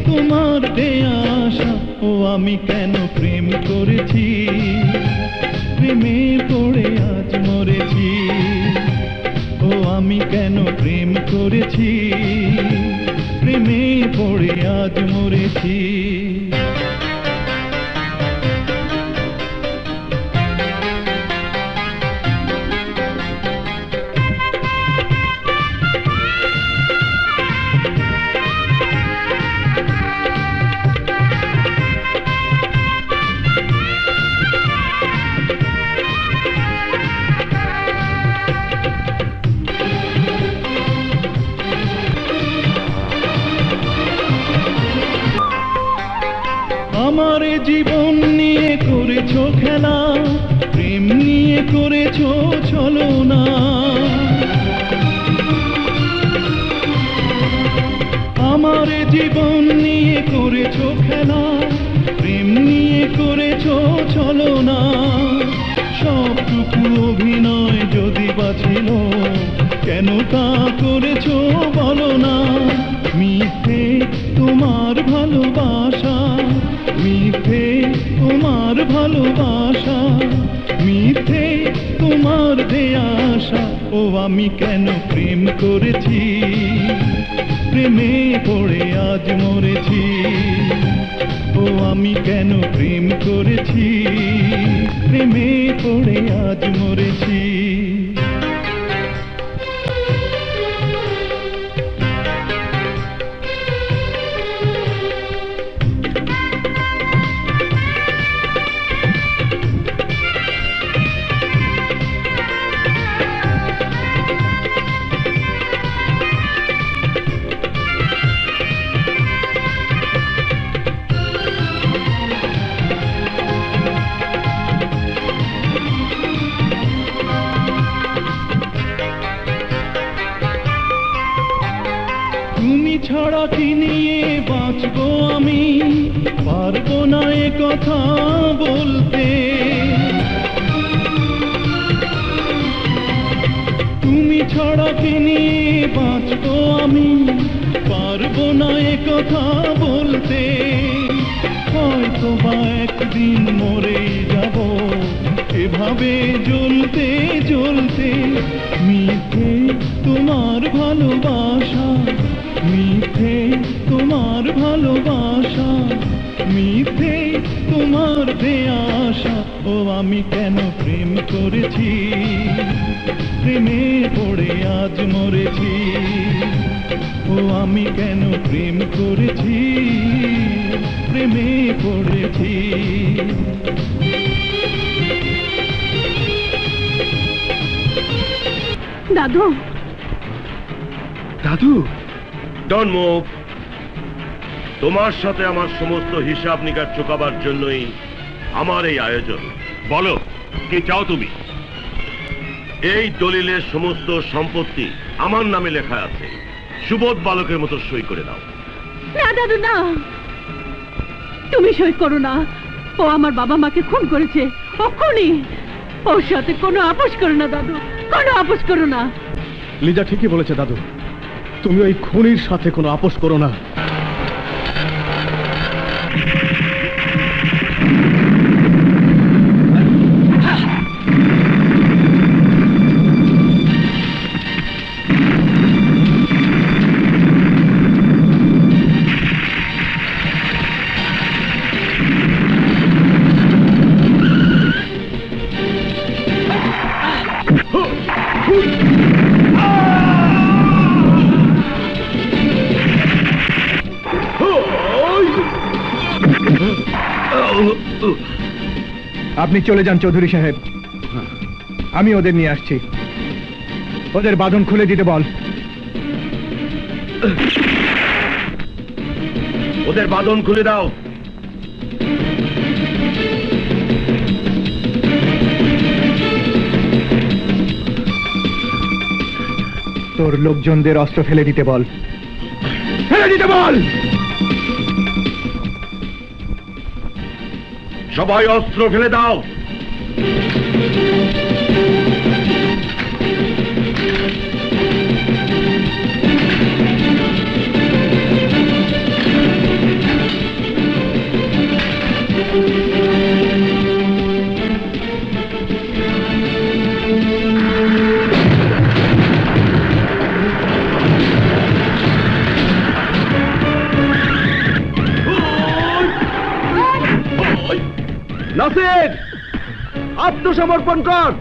তোমার দেয়া আশা। ও আমি কেন প্রেম করেছি, প্রেমে পড়ে আজ মরেছি। ও আমি কেন প্রেম করেছি, প্রেমে পড়ে আজ মরেছি। আমার জীবন নিয়ে করেছো খেলা, প্রেম নিয়ে করেছো ছলনা। আমার জীবন নিয়ে করেছো খেলা, প্রেম নিয়ে করেছো ছলনা। সবটুকু অভিনয় যদি বাছিল, কেন তা করেছো বলো না। মিথ্যে তোমার ভালোবাসা, মিথ্যে তোমার ভালোবাসা, মিথ্যে তোমার দেয়া আশা। ও আমি কেন প্রেম করেছি, প্রেমে পড়ে আজ মরেছি। ও আমি কেন প্রেম করেছি, প্রেমে পড়ে আজ মরেছি। তুমি ছাড়া কি নিয়ে বাঁচবো আমি, পারবো না এ কথা বলতে। তুমি ছাড়া কি নিয়ে বাঁচবো আমি, পারবো না এ কথা বলতে। হয়তো বা একদিন মরেই যাব এভাবে জ্বলতে জ্বলতে। মিথ্যে তোমার তোমার ভালোবাসা মিথ্যে, তোমার ভালোবাসা মিথ্যে, তোমার দেয়া আশা। ও আমি কেন প্রেম করেছি, প্রেমে পড়ে আজ মরেছি। ও আমি কেন প্রেম করেছি, প্রেমে পড়েছি। দাদু, দাদু, ডোন্ট মুভ। তোমার সাথে আমার সমস্ত হিসাব নিকাশ চুকাবার জন্যই আমার এই আয়োজন। বলো কি চাও তুমি? এই দলিলের সমস্ত সম্পত্তি আমার নামে লেখা আছে, সুবোধ বালকের মতো সই করে দাও। না দাদু না, তুমি সই করো না। ও আমার বাবা মাকে খুন করেছে, ও খুনি। ওর সাথে কোনো আপোষ করো না দাদু, কোনো আপোষ করো না। লিজা ঠিকই বলেছে দাদু, তুমি ওই খুনির সাথে কোনো আপোষ করো না। আপনি চলে যান চৌধুরী সাহেব, আমি ওদের নিয়ে আসছি। ওদের বাঁধন খুলে দিতে বল। ওদের বাঁধন খুলে দাও। তোর লোকজনদের অস্ত্র ফেলে দিতে বল, ফেলে দিতে বল। সবাই অস্ত্র ফেলে দাও। নাসির, আত্মসমর্পণ কর।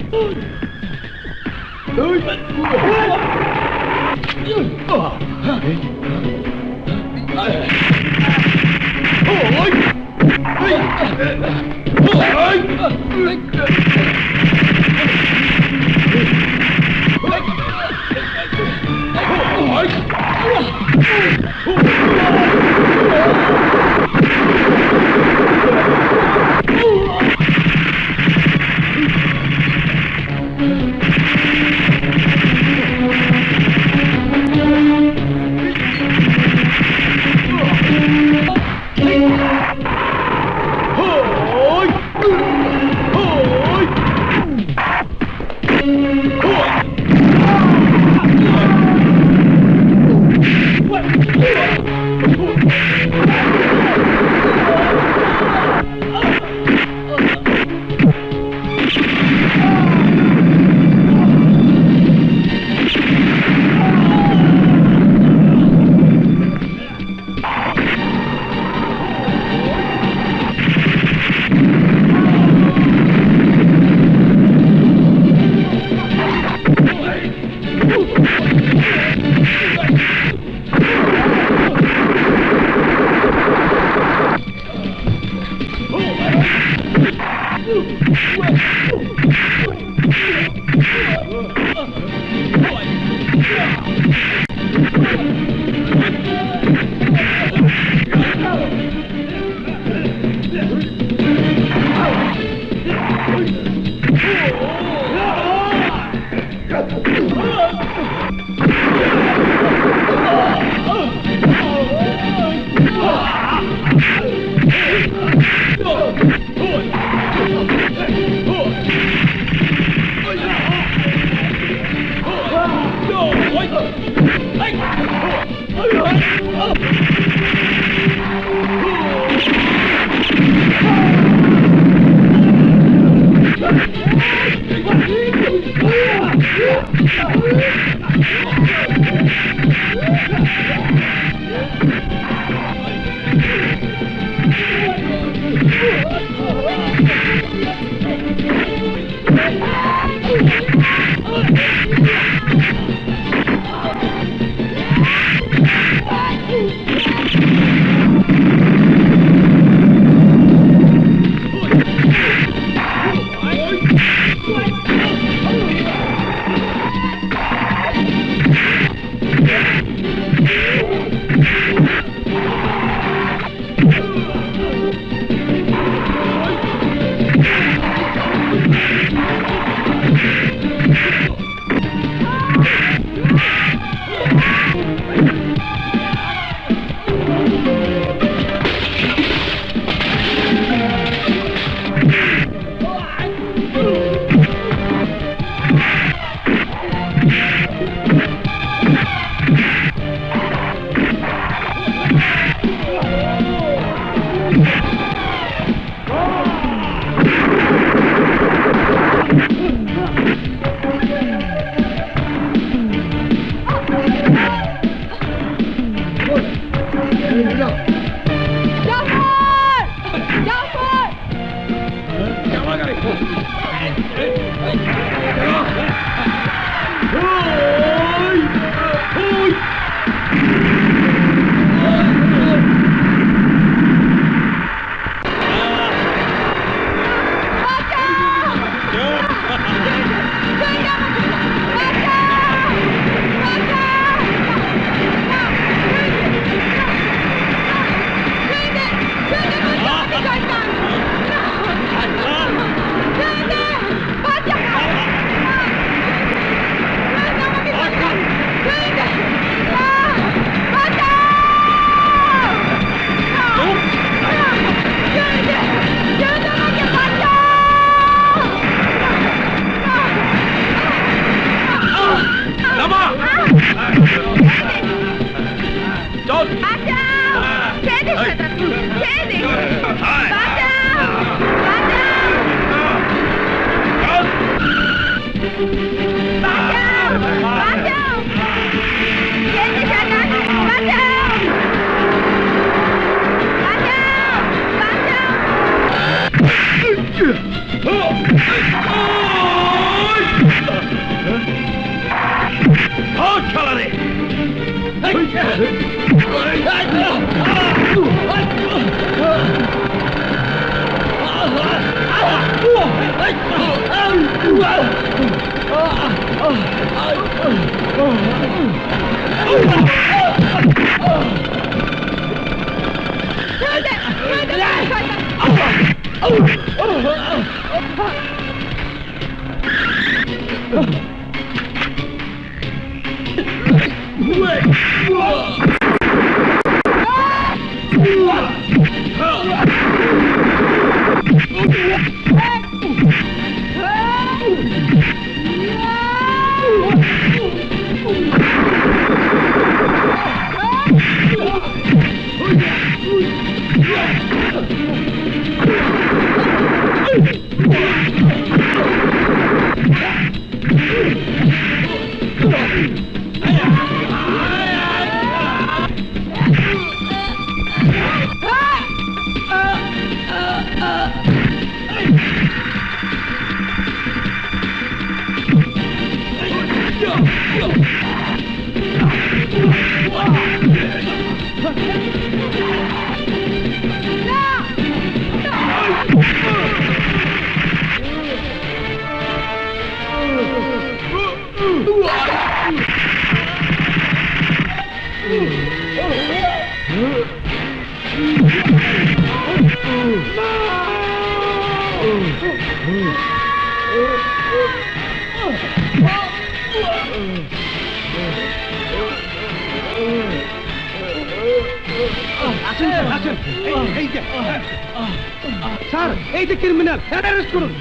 স্যার এই যে ক্রিমিনাল অ্যারেস্ট করুন।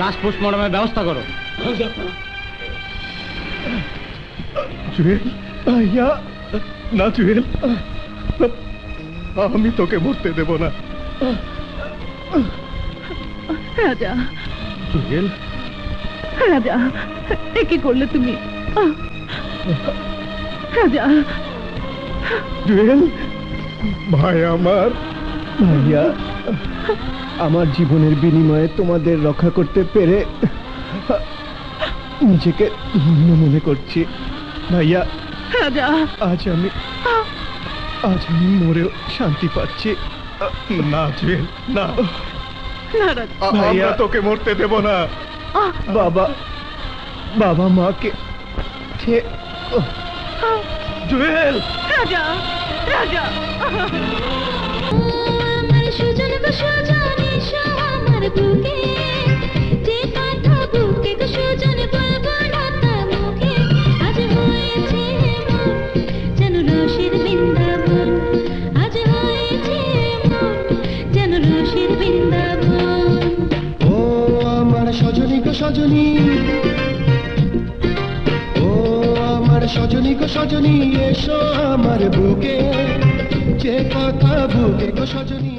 লাস্ট পোস্টমর্টমের ব্যবস্থা করো। জুয়েল ভাইয়া, না জুয়েল, আমি তোকে মরতে দেব না। রাজা, জুয়েল, রাজা, এ কি করলে তুমি? রাজা, জুয়েল ভাই আমার, ভাইয়া আমার জীবনের বিনিময়ে তোমাদের রক্ষা করতে পেরে নিজেকে ধন্য মনে করছি ভাইয়া। রাজা, আজ আমি মরেও শান্তি পাচ্ছি। না জুয়েল, না ভাইয়া, তোকে মরতে দেব না। বাবা মাকে জুয়েল। রাজা, রাজা, আমার সুজন গো সুজন এসো আমার বুকে, যে কথা বুকে গো সুজন বলবো না তা মুখে। আজ হয়েছে মন যেন রসের বৃন্দাবন, আজ হয়েছে মন যেন রসের বৃন্দাবন। ও আমার সজনী গো সজনী, ও আমার সজনী গো সজনী এসো আমার বুকে, যে কথা বুকে গো সজনী